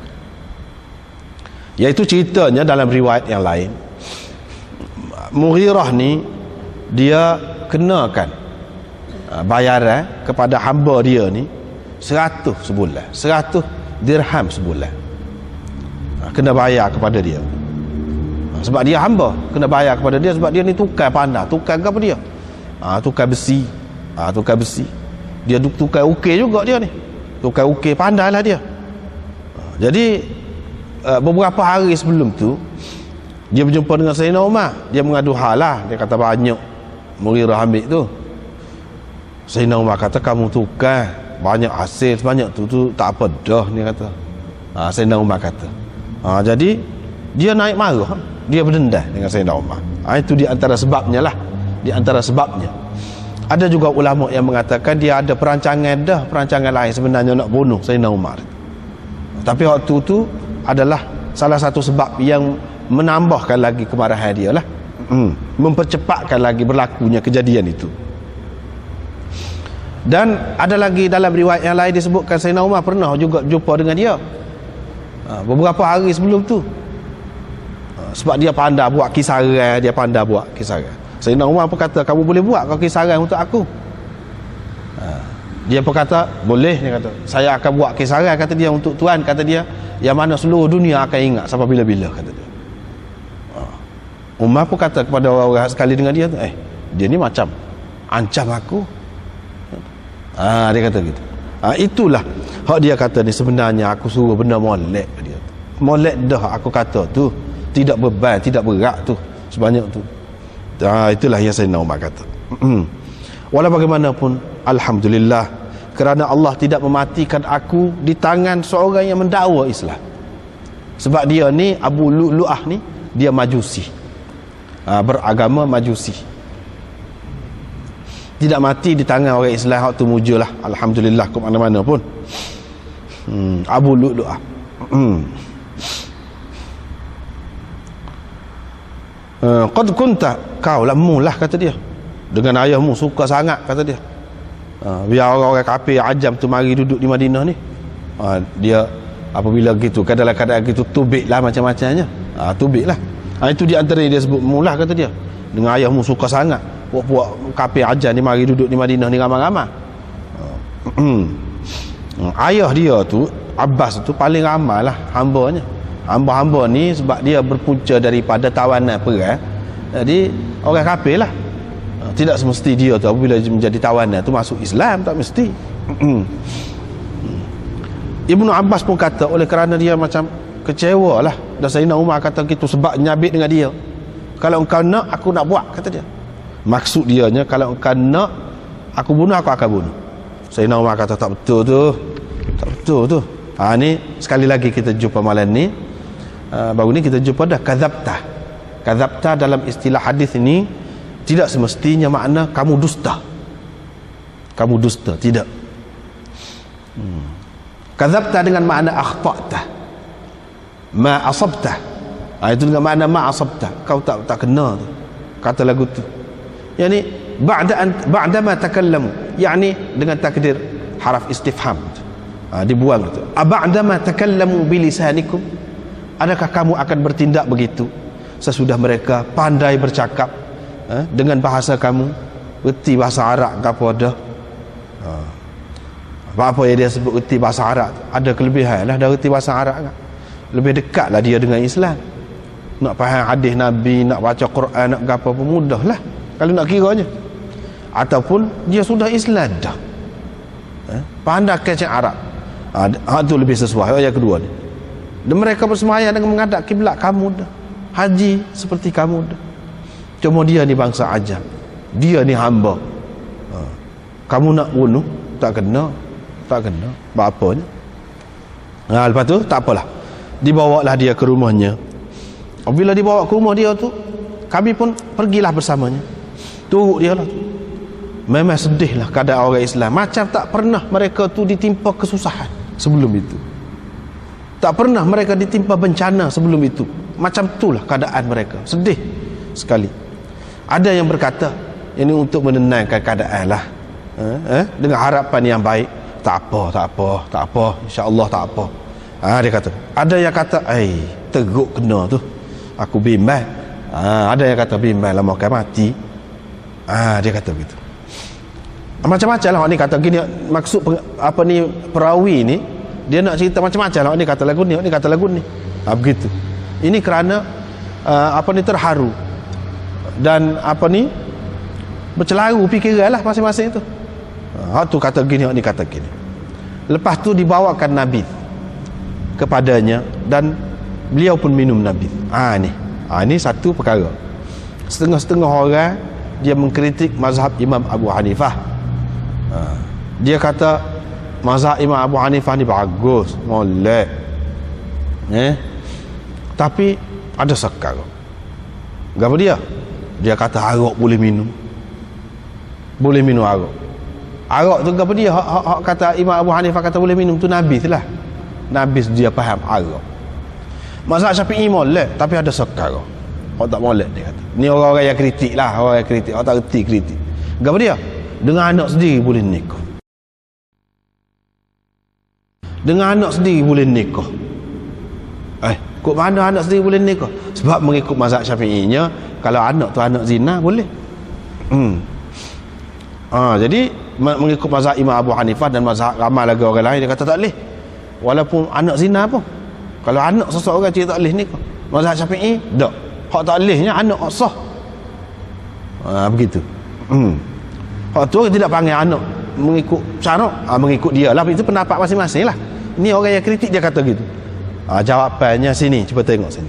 Iaitu ceritanya dalam riwayat yang lain, Mughirah ni dia kenakan bayaran kepada hamba dia ni 100 sebulan, 100 dirham sebulan. Kena bayar kepada dia. Sebab dia hamba, kena bayar kepada dia sebab dia ni tukar pandai. Tukar apa dia? Tukar besi. Tukar besi. Dia tukar ukir juga dia ni. Tukar ukir, pandailah dia. Jadi beberapa hari sebelum tu dia berjumpa dengan Sayyidina Umar. Dia mengadu hal lah. Dia kata banyak Mughirah ambil tu. Sayyidina Umar kata kamu tukar banyak hasil sebanyak tu tak apa dah, dia kata. Sayyidina Umar kata. Jadi dia naik marah, dia berdendam dengan Sayyidina Umar. Itu di antara sebabnya lah. Di antara sebabnya. Ada juga ulama yang mengatakan dia ada perancangan lain sebenarnya nak bunuh Sayyidina Umar. Tapi waktu tu adalah salah satu sebab yang menambahkan lagi kemarahan dia lah. Mempercepatkan lagi berlakunya kejadian itu. Dan ada lagi dalam riwayat yang lain disebutkan Sayyidina Umar pernah juga jumpa dengan dia beberapa hari sebelum tu. Sebab dia pandai buat kisaran, Sayyidina Umar pun kata kamu boleh buat kau kisaran untuk aku. Dia pun kata boleh, dia kata saya akan buat kisaran, kata dia, untuk Tuhan, kata dia, yang mana seluruh dunia akan ingat sampai bila-bila, kata dia. Umar pun kata kepada orang sekali dengan dia, dia ni macam ancam aku. Dia kata gitu. Itulah hak dia kata ni, sebenarnya aku suruh benda molek dia. Molek dah aku kata tu, tidak beban, tidak berat tu sebanyak tu. Itulah yang Sayyidina Umar kata. Walau bagaimanapun, alhamdulillah, kerana Allah tidak mematikan aku di tangan seorang yang mendakwa Islam. Sebab dia ni Abu Lu'lu'ah ni, dia majusi, beragama majusi, tidak mati di tangan orang Islam. Waktu mujulah, alhamdulillah, ke mana-mana pun. Abu Lu'lu'ah. Qad kunta, kau lah mulah, kata dia, dengan ayahmu suka sangat, kata dia. Biar orang-orang kafir ajam tu mari duduk di Madinah ni, dia apabila gitu, kadang-kadang gitu tubiklah macam-macamnya. Tubiklah. Itu di antara dia sebut mulah, kata dia, dengan ayahmu suka sangat. Puak-puak kafir ajam ni mari duduk di Madinah ni ramai-ramai. Ayah dia tu Abbas tu paling ramai lah hambanya. Hamba-hamba ni sebab dia berpunca daripada tawanan perang. Jadi orang kafir lah. Tidak semesti dia tu apabila menjadi tawanan tu masuk Islam, tak mesti. Ibnu Abbas pun kata oleh kerana dia macam kecewa lah, dan Sayyidina Umar kata gitu sebab nyabit dengan dia. Kalau engkau nak, aku nak buat, kata dia. Maksud dianya, kalau engkau nak aku bunuh, aku akan bunuh. Sayyidina Umar kata tak betul tu, tak betul tu. Ni sekali lagi kita jumpa malam ni, baru ni kita jumpa dah kadzabta dalam istilah hadis ini tidak semestinya makna kamu dusta. Kamu dusta, tidak. Kadzabta dengan makna akhta'ta, ma asabta. Itu dengan makna ma asabta, kau tak kena tu. Kata lagu tu. Yani ba'dama takallamu, yani dengan takdir haraf istifham. Dibuang tu. Ba'dama takallamu bilisanikum, adakah kamu akan bertindak begitu sesudah mereka pandai bercakap dengan bahasa kamu, erti bahasa Arab ke apa dah. Apa yang dia sebut erti bahasa Arab, ada kelebihan lah dari erti bahasa Arab kan? Lebih dekat lah dia dengan Islam. Nak faham hadis Nabi, nak baca Quran, nak apa pun mudah lah kalau nak kiranya. Ataupun dia sudah Islam dah, pandai kecek Arab, itu lebih sesuai. Yang kedua ni, dan mereka bersemayam dengan menghadap kiblat kamu dah, haji seperti kamu dah. Cuma dia ni bangsa ajam, dia ni hamba. Kamu nak bunuh, tak kena. Buat apanya? Lepas tu tak apalah, dibawalah dia ke rumahnya. Bila dibawa ke rumah dia tu, kami pun pergilah bersamanya, turut dia lah. Memang sedih lah keadaan orang Islam, macam tak pernah mereka tu ditimpa kesusahan sebelum itu, tak pernah mereka ditimpa bencana sebelum itu. Macam itulah keadaan mereka, sedih sekali. Ada yang berkata ini untuk menenangkan keadaan lah, dengan harapan yang baik. Tak apa, insya-Allah tak apa. Dia kata. Ada yang kata teruk kena tu, aku bimbang. Ada yang kata bimbang lah makan mati. Dia kata begitu. Macam-macam lah ni kata gini. Maksud apa ni, perawi ni dia nak cerita macam-macam lah. Ni kata lagu ni kata lagu ni. Begitu. Ini kerana terharu dan bercelaru fikiran lah masing-masing tu. Tu kata gini, ni kata gini. Lepas tu dibawakan nabith kepadanya dan beliau pun minum nabith. Ini satu perkara. Setengah-setengah orang dia mengkritik mazhab Imam Abu Hanifah. Dia kata mazhab Imam Abu Hanifah ni bagus, molek. Tapi ada sekar. Apa dia? Dia kata arak boleh minum. Boleh minum arak. Arak tu apa dia? Hak kata Imam Abu Hanifah kata boleh minum tu nabis lah. Nabis dia faham arak. Mazhab Syafi'i molek tapi ada sekar. Hak tak molek dia kata. Ni orang-orang yang kritik lah, orang yang kritik, orang tak reti kritik. Apa dia? Dengan anak sendiri boleh nikah. Dengan anak sendiri boleh nikah. Kok mana anak sendiri boleh nikah? Sebab mengikut mazhab Syafi'inya, kalau anak tu anak zina boleh. Jadi mengikut mazhab Imam Abu Hanifah dan mazhab ramai lagi orang lain, dia kata tak boleh. Walaupun anak zina pun. Kalau anak seseorang cerita tak boleh nikah. Mazhab Syafi'i tak. Hak tak bolehnya anak sah. Begitu. Hak tu tidak panggil anak mengikut syarak, mengikut dia lah. Itu pendapat masing-masing lah. Ini orang yang kritik dia kata gitu. Jawapannya sini, cuba tengok sini.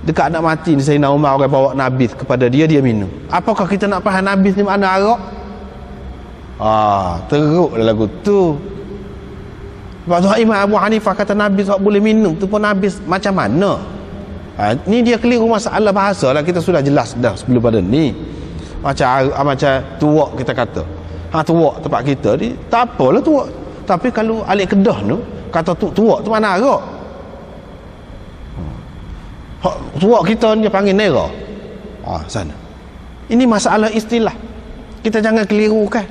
Dekat nak mati ni Sayyidina Umar, orang bawa nabis kepada dia, dia minum. Apakah kita nak faham nabis ni makna arak? Teruk lah lagu tu. Sebab tu Imam Abu Hanifah kata nabis tak boleh minum tu pun nabis macam mana? Ni dia keliru masalah bahasa lah. Kita sudah jelas dah sebelum pada ni. Macam tuak kita kata. Tuak tempat kita ni tak apalah tuak. Tapi kalau alik Kedah tu kata tuak tu mana arak? Tuak kita ni dia panggil nera. Sana. Ini masalah istilah. Kita jangan kelirukan.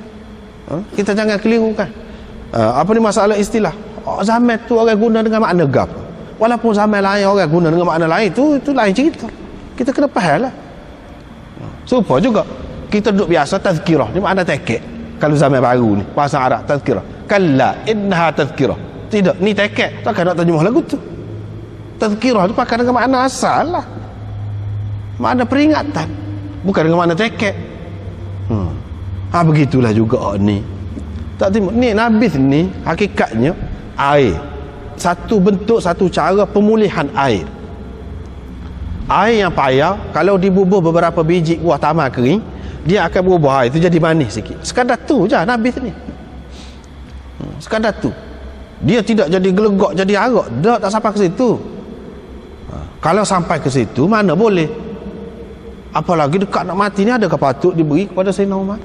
Kita jangan kelirukan. Apa ni masalah istilah? Zaman tu orang guna dengan makna gap. Walaupun zaman lain orang guna dengan makna lain, itu lain cerita. Kita kena faham lah. Serupa juga kita duduk biasa tazkirah ni makna tekek. Kalau zaman baru ni bahasa Arab tazkirah. Kalla innaha tazkirah. Tidak, ni tekek. Takkan nak terjemah lagu tu. Tazkirah tu pakai dengan makna asal lah. Makna peringatan. Bukan dengan makna tekek. Begitulah juga ni. Tak timur. Ni nabis ni hakikatnya air. Satu bentuk, satu cara pemulihan air. Air yang payah, kalau dibubuh beberapa biji buah tamar kering, dia akan berubah air tu jadi manis sikit. Sekadar tu je nabis ni. Sekadar tu. Dia tidak jadi gelegak, jadi arak. Tak sampai ke situ. Kalau sampai ke situ, mana boleh. Apalagi dekat nak mati ni, adakah patut diberi kepada Sayyidina Umar?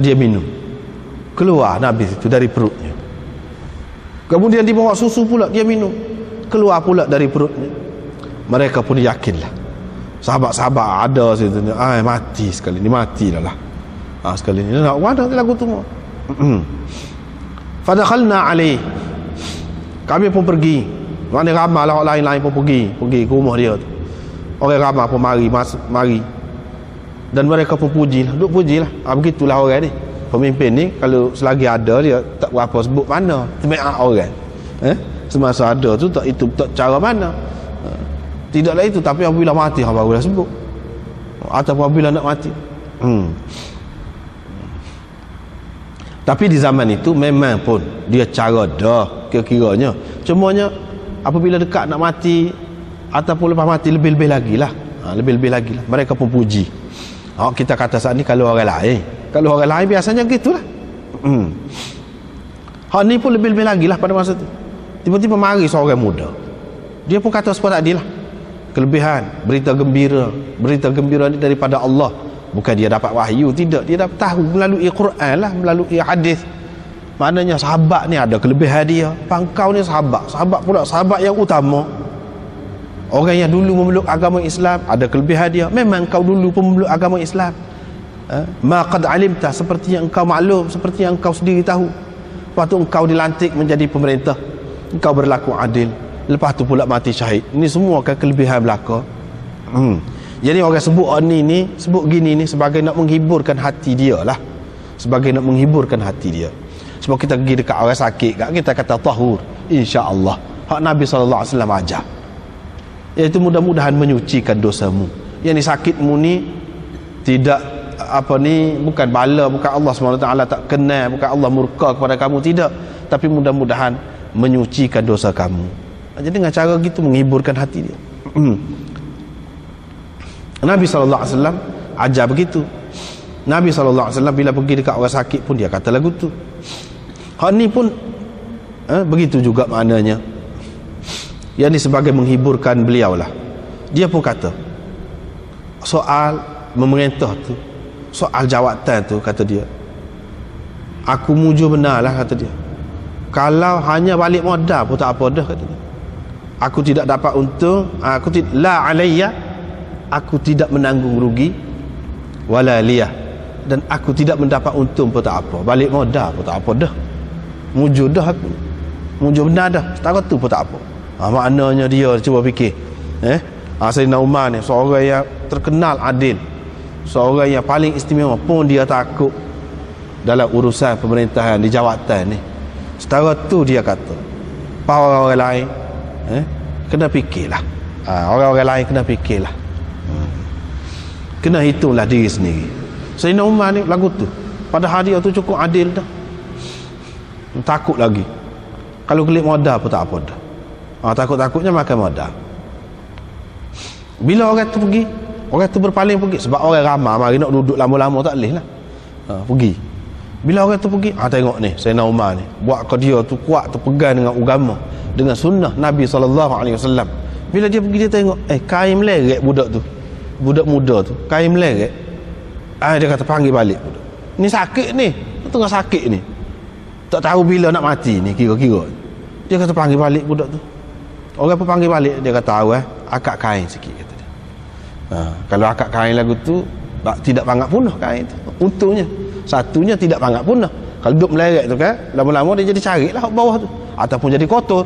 Dia minum. Keluar nabis itu dari perutnya. Kemudian dibawa susu pula, dia minum. Keluar pula dari perutnya. Mereka pun yakinlah. Sahabat-sahabat ada situ. Mati sekali ni, mati dah lah. Sekali ni nak wadah lagu tu. Fadakhalna alaih. Kami pun pergi. Mana ramai lah orang lain-lain pun pergi ke rumah dia tu. Orang ramai pun mari. Dan mereka pun pujilah, duk pujilah. Begitulah orang ni. Pemimpin ni kalau selagi ada dia tak berapa sebut mana temeak orang. Semasa ada tu tak itu tak cara mana. Tidaklah itu, tapi apabila mati hang barulah sebut. Ataupun apabila nak mati. Tapi di zaman itu memang pun dia cara dah kira-kiranya. Cumanya apabila dekat nak mati ataupun lepas mati lebih-lebih lagi lah. Lebih-lebih lagi lah. Mereka pun puji. Kita kata saat ni kalau orang lain. Kalau orang lain biasanya gitulah. Hak ni pun lebih-lebih lagi lah pada masa tu. Tiba-tiba mari seorang muda, dia pun kata seperti tadi lah, kelebihan berita gembira ni daripada Allah. Bukan dia dapat wahyu, tidak, dia dapat tahu melalui Quran lah, melalui hadis. Maknanya sahabat ni ada kelebihan dia. Pangkau ni sahabat pula sahabat yang utama, orang yang dulu memeluk agama Islam, ada kelebihan dia. Memang kau dulu pemeluk agama Islam, ma qad alimta, seperti yang engkau maklum, seperti yang engkau sendiri tahu. Lepas tu engkau dilantik menjadi pemerintah, engkau berlaku adil, lepas tu pula mati syahid. Ini semua kan kelebihan belaka. Jadi orang sebut ni sebut gini ni sebagai nak menghiburkan hati dia lah, sebagai nak menghiburkan hati dia. Sebab kita pergi dekat orang sakit kat, kita kata tahur, insya-Allah, hak Nabi sallallahu alaihi wasallam ajar, iaitu mudah-mudahan menyucikan dosamu. Yang ni sakitmu ni tidak bukan bala, bukan Allah SWT tak kenal, bukan Allah murka kepada kamu, tidak, tapi mudah-mudahan menyucikan dosa kamu. Jadi dengan cara gitu menghiburkan hati dia. Nabi SAW ajar begitu. Nabi SAW bila pergi dekat orang sakit pun dia kata lagu tu. Hak ni pun begitu juga maknanya. Yang ni sebagai menghiburkan beliau lah. Dia pun kata soal memerintah tu, soal jawatan tu, kata dia, aku mujur benar lah, kata dia. Kalau hanya balik modal pun tak apa dah, kata dia. Aku tidak dapat untung, la alayya, aku tidak menanggung rugi, wala liyah, dan aku tidak mendapat untung pun tak apa, balik modal pun tak apa dah, mujur dah aku, mujur benar dah, setara tu pun tak apa. Maknanya dia cuba fikir, Sayyidina Umar ni seorang yang terkenal adil, seorang yang paling istimewa, pun dia takut dalam urusan pemerintahan di jawatan ni. Setara tu dia kata orang-orang lain kena fikirlah, orang-orang lain kena fikirlah, kena hitunglah diri sendiri. Sayyidina Umar ni lagu tu, padahal dia tu cukup adil dah, takut lagi kalau kelip modal pun tak apa dah. Takut-takutnya makan modal. Bila orang tu pergi, orang tu berpaling pergi, sebab orang ramai mari nak duduk lama-lama tak boleh lah, pergi. Bila orang tu pergi, tengok ni Sayyidina Umar ni buat ke dia tu kuat, terpegang dengan agama, dengan sunnah Nabi SAW. Bila dia pergi, dia tengok kain meleret budak tu, budak muda tu kain meleret. Dia kata panggil balik budak ni, sakit ni, tengah sakit ni, tak tahu bila nak mati ni kira-kira. Dia kata panggil balik budak tu. Orang pun panggil balik, dia kata akak kain sikit, kata dia. Kalau akak kain lagu tu tidak pangat punah kain tu. Untungnya satunya tidak pangat punah. Kalau duduk meleret tu kan, lama-lama dia jadi carilah bawah tu, ataupun jadi kotor.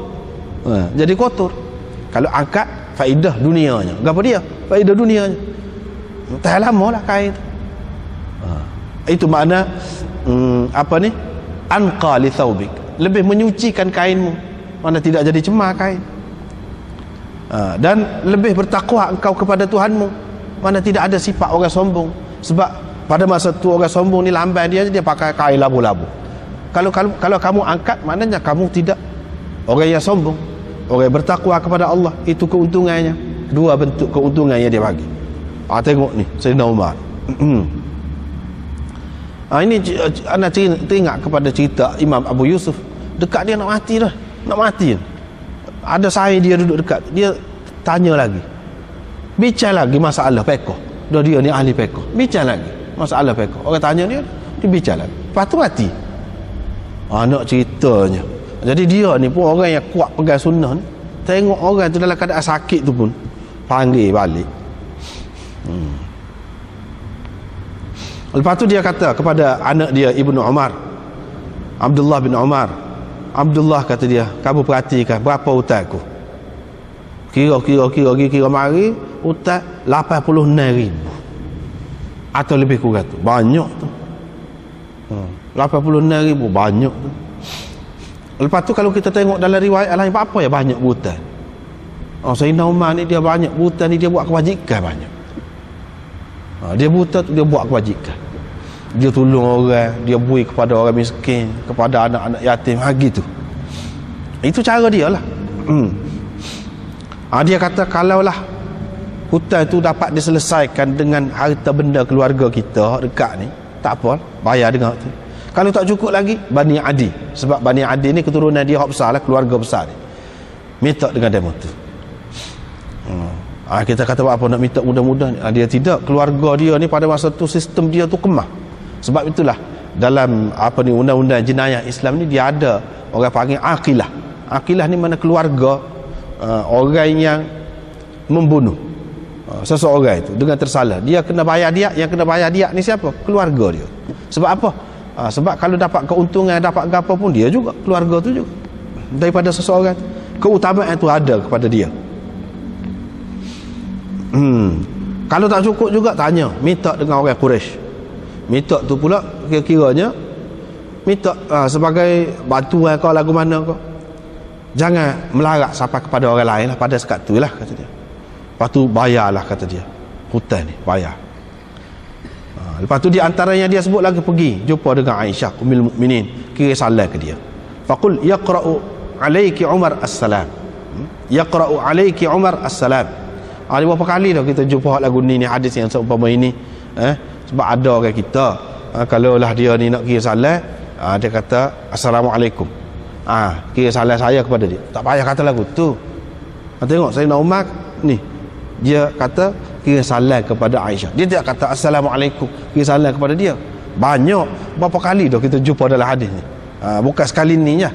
Jadi kotor. Kalau angkat, faedah dunianya. Apa dia? Faedah dunianya. Tahan lama lah kain tu. Itu makna anqa li thawbik, lebih menyucikan kainmu, mana tidak jadi cemar kain. Dan lebih bertakwa engkau kepada Tuhanmu, mana tidak ada sifat orang sombong. Sebab pada masa tu orang sombong ni lamban dia pakai kain labu-labu. Kalau kamu angkat, maknanya kamu tidak orang yang sombong, orang yang bertakwa kepada Allah. Itu keuntungannya, dua bentuk keuntungan yang dia bagi. Tengok ni Sayyidina Umar. Ini anda teringat kepada cerita Imam Abu Yusuf. Dekat dia nak mati dah, nak mati. Ada saya dia duduk dekat, dia tanya lagi, bincang lagi masalah pekoh. Dia ni ahli pekoh, bincang lagi masalah pekoh. Orang tanya dia bincang lagi, lepas tu mati. Nak ceritanya. Jadi dia ni pun orang yang kuat pegang sunnah ni, tengok orang tu dalam keadaan sakit tu pun panggil balik. Lepas tu dia kata kepada anak dia Ibnu Umar, Abdullah bin Umar, Abdullah, kata dia, kamu perhatikan berapa hutang aku. Kira mari hutang 86,000 atau lebih kurang tu, banyak tu. 86,000 banyak tu. Lepas tu kalau kita tengok dalam riwayat lain, apa ya banyak hutang. Sayyidina Umar ni dia banyak hutang ni, dia buat kebajikan banyak. Dia buta tu, dia buat kebajikan, dia tolong orang, dia beri kepada orang miskin, kepada anak-anak yatim, gitu. Itu cara dia lah. Dia kata kalaulah hutang itu dapat diselesaikan dengan harta benda keluarga kita dekat ni, tak apa, bayar dengan tu. Kalau tak cukup lagi, Bani Adi, sebab Bani Adi ni keturunan dia besar lah, keluarga besar ni. minta dengan demo tu. Kita kata apa nak minta mudah-mudah, dia tidak. Keluarga dia ni pada masa tu sistem dia tu kemah. Sebab itulah dalam undang-undang jenayah Islam ni dia ada orang panggil aqilah. Aqilah ni mana keluarga orang yang membunuh seseorang itu dengan tersalah, dia kena bayar diat. Yang kena bayar diat ni siapa? Keluarga dia. Sebab apa? Sebab kalau dapat keuntungan, dapat apa pun, dia juga, keluarga tu juga daripada seseorang. Keutamaan itu ada kepada dia. Kalau tak cukup juga, tanya, minta dengan orang Quraisy. Minta tu pula kira-kiranya minta sebagai bantuan kau lagu mana kau, jangan melarat sampai kepada orang lain lah, pada sekat tu lah kata dia. Lepas tu bayarlah kata dia, hutang ni bayar. Lepas tu di antaranya dia sebut lagi, pergi jumpa dengan Aisyah Ummul Mukminin, kira salam ke dia. Faqul yaqra'u alayki Umar as-salam. Yaqra'u alayki Umar as-salam. Ada berapa kali dah kita jumpa lagu ni hadis yang seumpama ini. Sebab ada orang kita, kalau lah dia ni nak kira salam, dia kata assalamualaikum. Kira salam saya kepada dia, tak payah kata lagu tu. Tengok Sayyidina Umar ni, dia kata kira salam kepada Aisyah, dia tidak kata assalamualaikum, kira salam kepada dia. Banyak, berapa kali dah kita jumpa dalam hadis ni. Bukan sekali ni ya,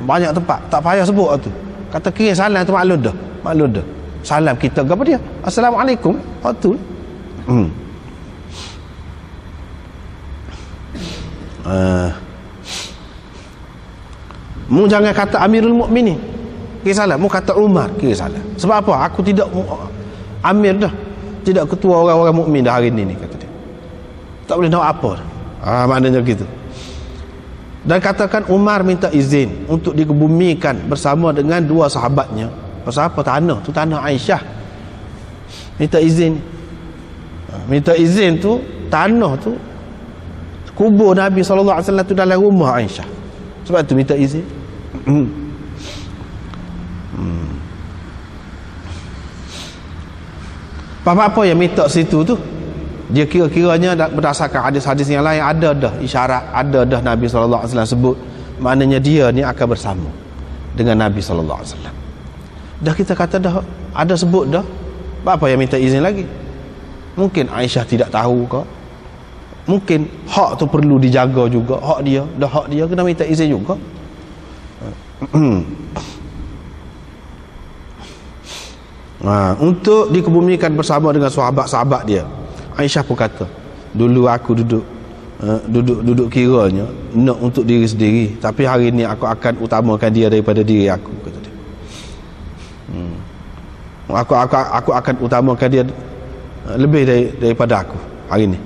banyak tempat, tak payah sebut tu. Kata kira salam tu maklum dah, maklum dah. Salam kita kepada dia assalamualaikum, tu. Mu jangan kata Amirul Mukminin, kira salam. Mu kata Umar, kira salam. Sebab apa? Aku tidak Amir dah, tidak ketua orang-orang mukmin dah hari ni, kata dia. Tak boleh nak apa dah. Maknanya gitu. Dan katakan Umar minta izin untuk dikebumikan bersama dengan dua sahabatnya. Pasal apa? Tanah tu tanah Aisyah. Minta izin. Minta izin tu, tanah tu kubur Nabi SAW tu dalam rumah Aisyah. Sebab tu minta izin. Apa-apa yang minta situ tu, dia kira-kiranya berdasarkan hadis-hadis yang lain, ada dah isyarat, ada dah Nabi SAW sebut, maknanya dia ni akan bersama dengan Nabi SAW. Dah kita kata dah ada sebut dah, apa yang minta izin lagi? Mungkin Aisyah tidak tahu ke, mungkin hak tu perlu dijaga juga, hak dia, dah hak dia kena minta izin juga. Untuk dikebumikan bersama dengan sahabat-sahabat dia. Aisyah pun kata, dulu aku duduk kiranya nak untuk diri sendiri, tapi hari ni aku akan utamakan dia daripada diri aku, kata dia. Aku akan utamakan dia lebih daripada aku hari ni.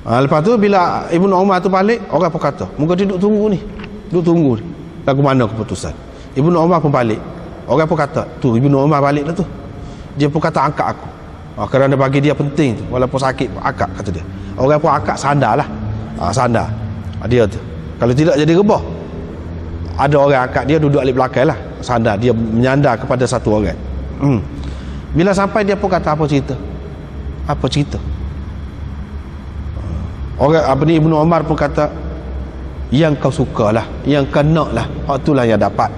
Lepas tu bila Ibnu Umar tu balik, orang pun kata, muka dia duduk tunggu ni, lagu mana keputusan. Ibnu Umar pun balik, orang pun kata, tu Ibnu Umar balik dah tu, dia pun kata angkat aku, kerana bagi dia penting tu, walaupun sakit akak, kata dia. Orang pun akak sandar lah, sandar dia tu. Kalau tidak jadi rebah, ada orang akak dia duduk alik belakang lah, sandar, dia menyandar kepada satu orang. Bila sampai dia pun kata, apa cerita? Orang Ibnu Umar pun kata, yang kau sukalah, yang kau naklah, hak itulah yang dapat.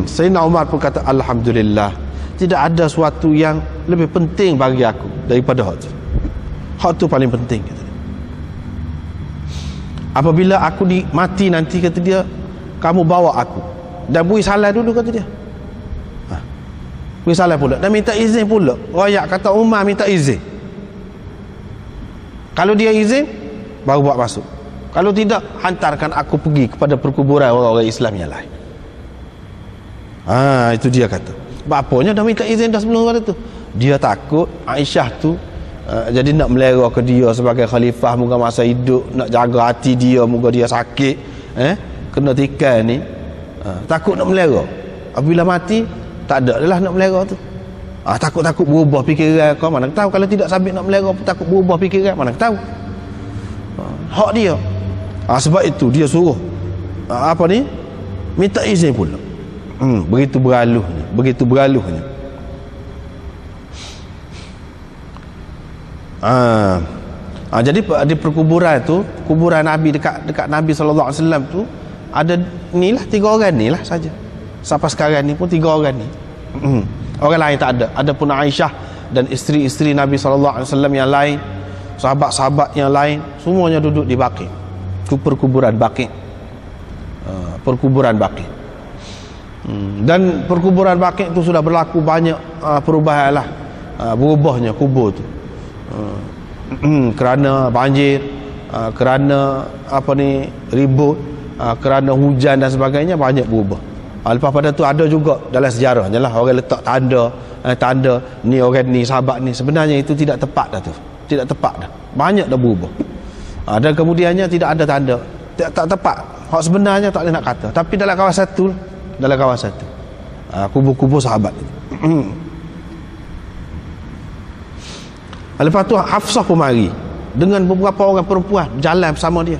Sayyidina Umar pun kata, alhamdulillah, tidak ada sesuatu yang lebih penting bagi aku daripada hak tu. Hak tu paling penting, kata dia. Apabila aku mati nanti, kata dia, kamu bawa aku dan beri salam dulu, kata dia. Beri salam pula dan minta izin pula. Royak kata Umar minta izin. Kalau dia izin, baru buat masuk. Kalau tidak, hantarkan aku pergi kepada perkuburan orang-orang Islam yang lain. Itu dia kata. Bapanya dah minta izin dah sebelum kata tu. Dia takut Aisyah tu jadi nak melera ke dia sebagai khalifah, moga masa hidup, nak jaga hati dia, moga dia sakit, kena tikar ni, takut nak melera. Apabila mati, tak ada adalah nak melera tu. Takut berubah fikiran kau, mana tahu. Kalau tidak sabit nak melera pun takut berubah fikiran, mana tahu. Hak dia. Sebab itu dia suruh minta izin pula. Begitu beraluhnya. Jadi di perkuburan tu, kuburan Nabi dekat Nabi sallallahu alaihi wasallam tu ada ni lah 3 orang ni lah saja. Sampai sekarang ni pun 3 orang ni. Orang lain tak ada. Ada pun Aisyah dan isteri-isteri Nabi sallallahu alaihi wasallam yang lain, sahabat-sahabat yang lain, semuanya duduk di Baqi. Itu perkuburan Baqi. Perkuburan Baqi. Dan perkuburan Baqi itu sudah berlaku banyak perubahan lah, berubahnya kubur tu. Kerana banjir, kerana ribut, kerana hujan dan sebagainya, banyak berubah. Lepas pada tu ada juga dalam sejarahnya lah orang letak tanda ni orang ni, sahabat ni. Sebenarnya itu tidak tepat dah tu, tidak tepat dah, banyak dah berubah. Dan kemudiannya tidak ada tanda, tak tepat. Hak sebenarnya tak boleh nak kata, tapi dalam kawasan tu, kubur-kubur sahabat itu. Lepas tu Hafsah pun mari dengan beberapa orang perempuan berjalan bersama dia.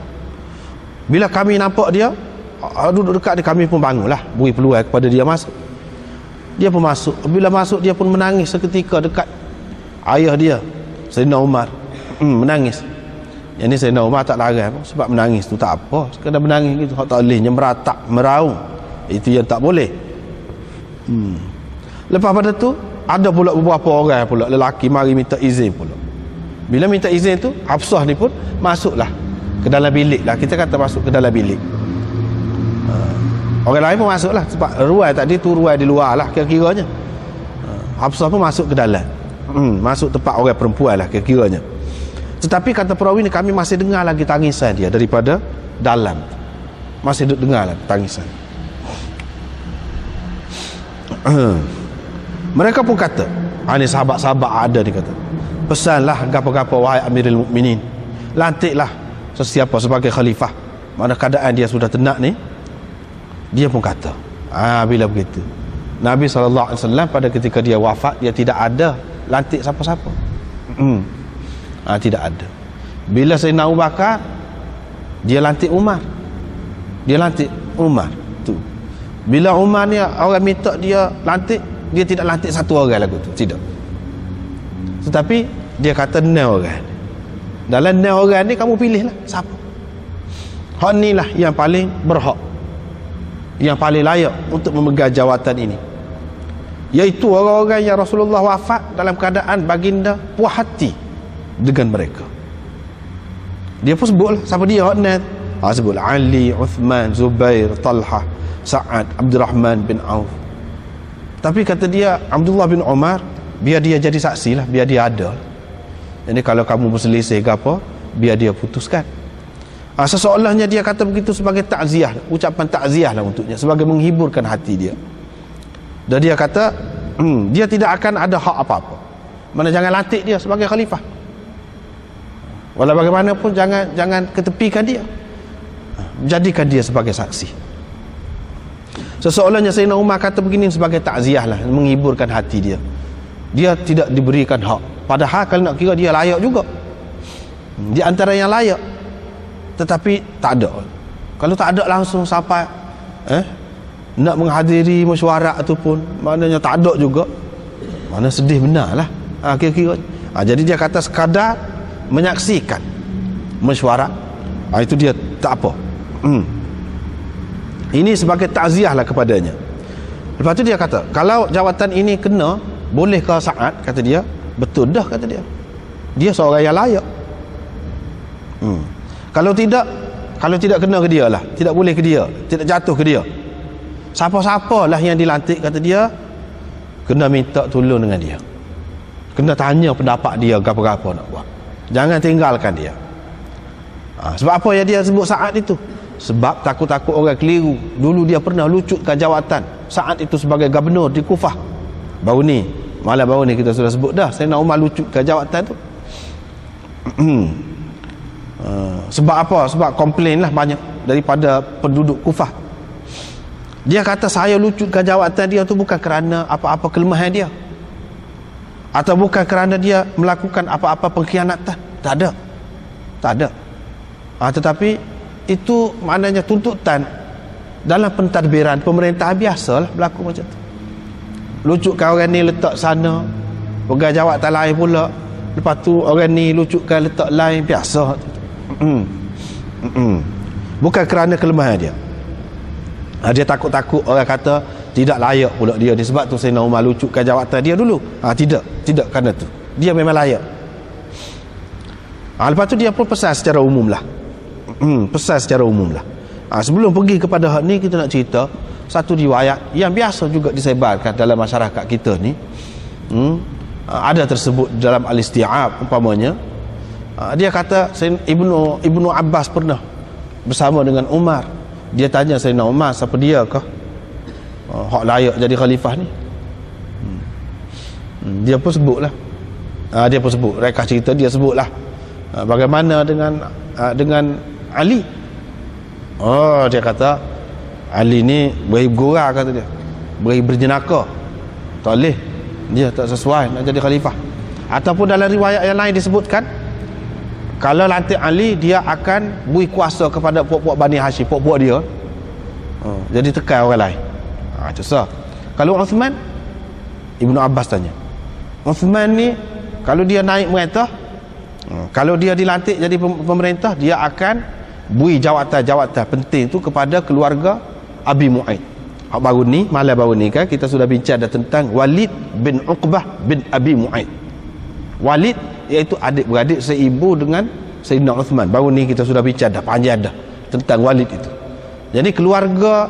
Bila kami nampak dia duduk dekat dia, kami pun bangunlah, beri peluang kepada dia masuk. Dia pun masuk. Bila masuk dia pun menangis seketika dekat ayah dia, Sayyidina Umar. Menangis. Yang ni Sayyidina Umar tak larang pun, sebab menangis tu tak apa, sekadar menangis gitu. Hak tak bolehnya meratak, meraung, itu yang tak boleh. Lepas pada tu ada pula beberapa orang pula lelaki mari minta izin pula. Bila minta izin tu, Hafsah ni pun masuklah ke dalam bilik lah. Kita kata masuk ke dalam bilik. Orang lain pun masuklah, sebab ruai tadi tu ruai di luar lah kira-kiranya. Hafsah pun masuk ke dalam. Masuk tempat orang perempuan lah kira-kiranya. Tetapi kata perawi ni, kami masih dengar lagi tangisan dia daripada dalam. Masih dengar lagi tangisan. Mereka pun kata, ini sahabat-sahabat ada ni kata, pesanlah gapa-gapa wahai Amirul Mukminin, lantiklah sesiapa sebagai khalifah. Mana keadaan dia sudah tenang ni. Dia pun kata, bila begitu Nabi SAW pada ketika dia wafat, dia tidak ada lantik siapa-siapa. Tidak ada. Bila Sayyidina Abu Bakar, dia lantik Umar. Tu. Bila Umar ni orang minta dia lantik, dia tidak lantik satu orang lagu tu, tidak. Tetapi dia kata 9 orang. Dalam 9 orang ni kamu pilihlah siapa. Hak ni lah yang paling berhak, yang paling layak untuk memegang jawatan ini, iaitu orang-orang yang Rasulullah wafat dalam keadaan baginda puas hati dengan mereka. Dia pun sebutlah siapa dia hak ni. Sebut Ali, Uthman, Zubair, Talha, Sa'ad, Abdurrahman bin Auf. Tapi kata dia, Abdullah bin Umar, biar dia jadi saksi lah, biar dia ada. Jadi kalau kamu berselisih ke apa, biar dia putuskan. Seseolahnya dia kata begitu sebagai takziah, ucapan takziah lah untuknya, sebagai menghiburkan hati dia. Dan dia kata, dia tidak akan ada hak apa-apa. Mana jangan lantik dia sebagai khalifah. Walau bagaimanapun jangan ketepikan dia. Jadikan dia sebagai saksi. Seseolahnya Sayyidina Umar kata begini sebagai takziah lah, menghiburkan hati dia. Dia tidak diberikan hak, padahal kalau nak kira dia layak juga, di antara yang layak, tetapi tak ada. Kalau tak ada langsung sampai nak menghadiri mesyuarat tu pun maknanya tak ada juga, mana sedih benar lah kira-kira. Jadi dia kata sekadar menyaksikan mesyuarat, itu dia tak apa. Ini sebagai takziah lah kepadanya. Lepas tu dia kata, kalau jawatan ini kena, boleh ke Sa'ad? Kata dia, betul dah, kata dia. Dia seorang yang layak. Kalau tidak kena ke dia lah, tidak boleh ke dia, tidak jatuh ke dia, siapa-siapa lah yang dilantik, kata dia, kena minta tolong dengan dia, kena tanya pendapat dia apa-apa nak buat, jangan tinggalkan dia. Sebab apa yang dia sebut Sa'ad itu? Sebab takut-takut orang keliru. Dulu dia pernah lucutkan jawatan Sa'ad itu sebagai gubernur di Kufah. Malam baru ni kita sudah sebut dah, Sayyidina Umar lucutkan jawatan tu. Sebab apa? Sebab komplain lah banyak daripada penduduk Kufah. Dia kata, saya lucutkan jawatan dia tu bukan kerana apa-apa kelemahan dia, atau bukan kerana dia melakukan apa-apa pengkhianatan. Tak ada. Tetapi itu maknanya tuntutan dalam pentadbiran pemerintahan biasalah berlaku macam tu. Lucutkan orang ni letak sana, pegang jawatan lain pula, Lepas tu orang ni lucukkan letak lain biasa. Bukan kerana kelemahan dia. Dia takut-takut orang kata tidak layak pula dia ni, sebab tu Sayyidina Umar lucukkan jawatan dia dulu. Tidak kerana tu. Dia memang layak. Lepas tu dia pun pesan secara umum lah. Pesan secara umum lah. Sebelum pergi kepada hak ni, kita nak cerita satu riwayat yang biasa juga disebarkan dalam masyarakat kita ni. Ada tersebut dalam Al-Isti'ab umpamanya. Dia kata Ibnu Abbas pernah bersama dengan Umar. Dia tanya Sayyidina Umar, siapa dia kah hak layak jadi khalifah ni? Dia pun sebutlah. Dia pun sebut, rekah cerita dia sebutlah. Bagaimana dengan Ali? Dia kata Ali ni beri gora, kata dia, beri berjenaka, tak boleh, dia tak sesuai nak jadi khalifah. Ataupun dalam riwayat yang lain disebutkan, kalau lantik Ali, dia akan beri kuasa kepada puak-puak Bani Hashim, puak-puak dia, jadi tekan orang lain. Itu sah. Kalau Uthman, Ibnu Abbas tanya, Uthman ni kalau dia naik merintah, kalau dia dilantik jadi pemerintah, dia akan beri jawatan-jawatan penting tu kepada keluarga Abi Mu'aid. Malam baru ni kan kita sudah bincang tentang Walid bin Uqbah bin Abi Mu'aid. Walid iaitu adik-beradik seibu dengan Sayyidina Uthman. Baru ni kita sudah bincang dah panjang dah tentang Walid itu. Jadi keluarga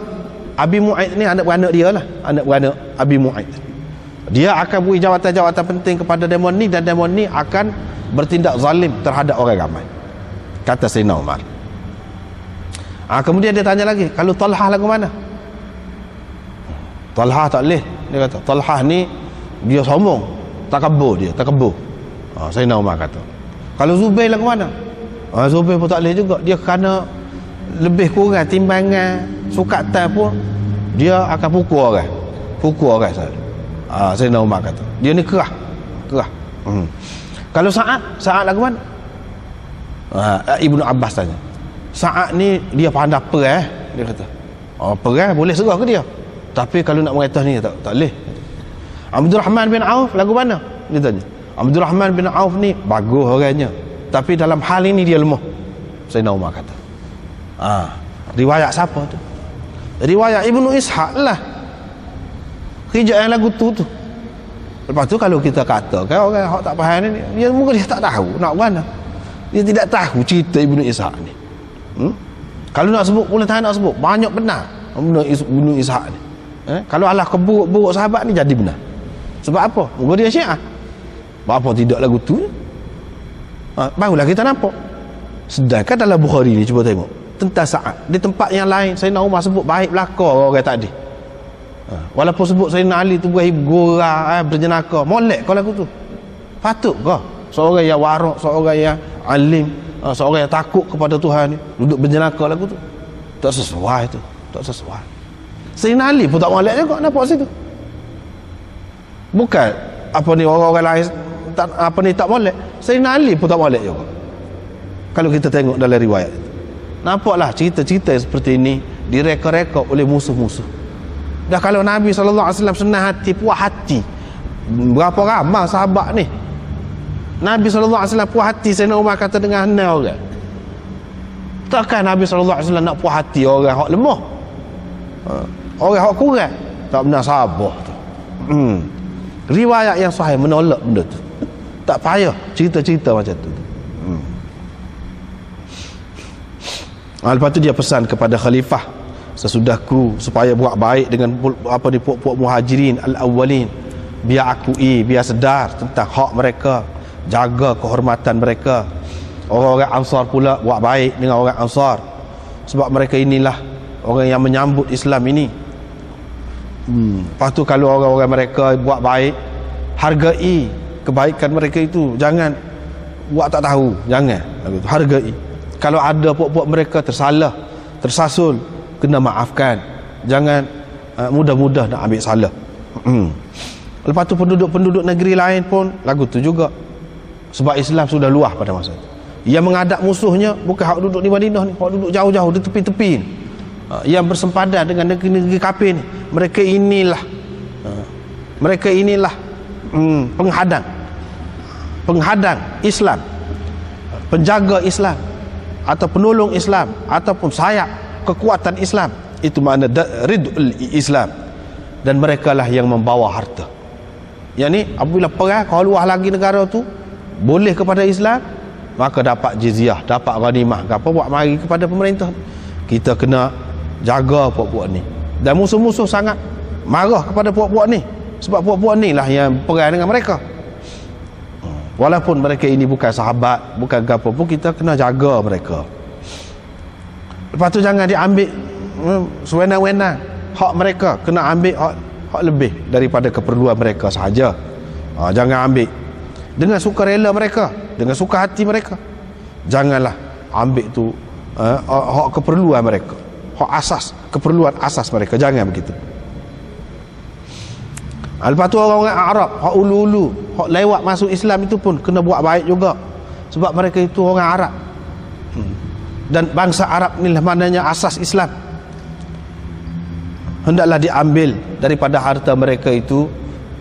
Abi Mu'aid ni anak beranak dia lah, anak beranak Abi Mu'aid. Dia akan beri jawatan-jawatan penting kepada demon ni, dan demon ni akan bertindak zalim terhadap orang ramai, kata Sayyidina Umar. Kemudian dia tanya lagi, kalau Talhah lagu mana? Talhah tak boleh, dia kata. Talhah ni dia sombong, takabur dia, takabur. Sayyidina Umar kata. Kalau Zubair lagu mana? Zubair pun tak boleh juga, dia kerana lebih kurang timbangan sukatan pun dia akan pukul orang sahaja. Sayyidina Umar kata, dia ni kerah. Kalau Sa'ad lagu mana? Ibnu Abbas tanya, Sa'ad ni dia pandai perang, dia kata. Perang boleh serah ke dia, tapi kalau nak merintah ni tak boleh. Abdul Rahman bin Auf lagu mana? Dia tanya. Abdul Rahman bin Auf ni bagus orangnya, tapi dalam hal ini dia lemah, Sayyidina Umar kata. Riwayat siapa tu? Riwayat Ibnu Ishaq lah, hijab yang lagu tu. Lepas tu kalau kita kata kan orang yang tak faham ni, dia mungkin dia tak tahu nak mana, dia tidak tahu cerita Ibnu Ishaq ni. Kalau nak sebut boleh tahan, nak sebut banyak benar Ibnu Ishaq ni. Kalau Allah keburuk sahabat ni jadi benar. Sebab apa? Mungkin dia Syiah. Apa tidak lagu tu? Barulah kita nampak. Sedangkan dalam Bukhari ni, cuba tengok tentang Sa'ad, di tempat yang lain Sayyidina Umar sebut baik belakang orang tadi. Walaupun sebut Sayyidina Ali tu beri gora, berjenaka, molek kau lagu tu. Patut ke seorang yang warak, seorang yang alim, seorang yang takut kepada Tuhan ni duduk berjenaka lagu tu? Tak sesuai tu, tak sesuai. Sayyidina Ali pun tak molek juga, nampak situ. Bukan apa ni orang-orang lain tak molek, Sayyidina Ali pun tak molek juga. Kalau kita tengok dalam riwayat, nampaklah cerita-cerita seperti ini direka-reka oleh musuh-musuh. Dah kalau Nabi SAW senang hati, puas hati, berapa ramai sahabat ni, Nabi SAW puas hati, Sayyidina Umar kata dengan hendak orang. Takkan Nabi SAW nak puas hati orang hak lemah, orang hak kurang, tak benar sabar tu. Riwayat yang sahih menolak benda tu. Tak payah cerita-cerita macam tu. Lepas tu dia pesan kepada khalifah sesudahku supaya buat baik dengan puak-puak muhajirin al-awwalin, biar akui, biar sedar tentang hak mereka, jaga kehormatan mereka. Orang-orang Ansar pula buat baik dengan orang Ansar, sebab mereka inilah orang yang menyambut Islam ini. Lepas tu kalau orang-orang mereka buat baik, hargai kebaikan mereka itu, jangan buat tak tahu, jangan, hargai. Kalau ada puak-puak mereka tersalah, tersasul, kena maafkan, jangan mudah-mudah nak ambil salah. Lepas tu penduduk-penduduk negeri lain pun lagu tu juga, sebab Islam sudah luas pada masa itu. Yang menghadap musuhnya bukan hak duduk di Madinah ni, hak duduk jauh-jauh di tepi-tepi ni, yang bersempadan dengan negeri-negeri kafir ni. Mereka inilah penghadang. penghadang Islam, penjaga Islam, atau penolong Islam, ataupun sayap kekuatan Islam, itu makna ridul Islam. Dan mereka lah yang membawa harta. Yang ni apabila perang keluar lagi negara tu boleh kepada Islam, maka dapat jizyah, dapat ghanimah, apa buat mari kepada pemerintah. Kita kena jaga puak-puak ni. Dan musuh-musuh sangat marah kepada puak-puak ni, sebab puak-puak ni lah yang perang dengan mereka. Walaupun mereka ini bukan sahabat, bukan apa pun, kita kena jaga mereka. Lepas tu jangan diambil sewenang-wenang hak mereka, kena ambil hak lebih daripada keperluan mereka sahaja. Jangan ambil dengan sukarela mereka, dengan suka hati mereka. Janganlah ambil tu hak keperluan mereka, hak asas, keperluan asas mereka. Jangan begitu. Lepas tu orang-orang Arab, hak ulu-ulu, hak lewat masuk Islam itu pun kena buat baik juga, sebab mereka itu orang Arab. Dan bangsa Arab ni lah maknanya asas Islam. Hendaklah diambil daripada harta mereka itu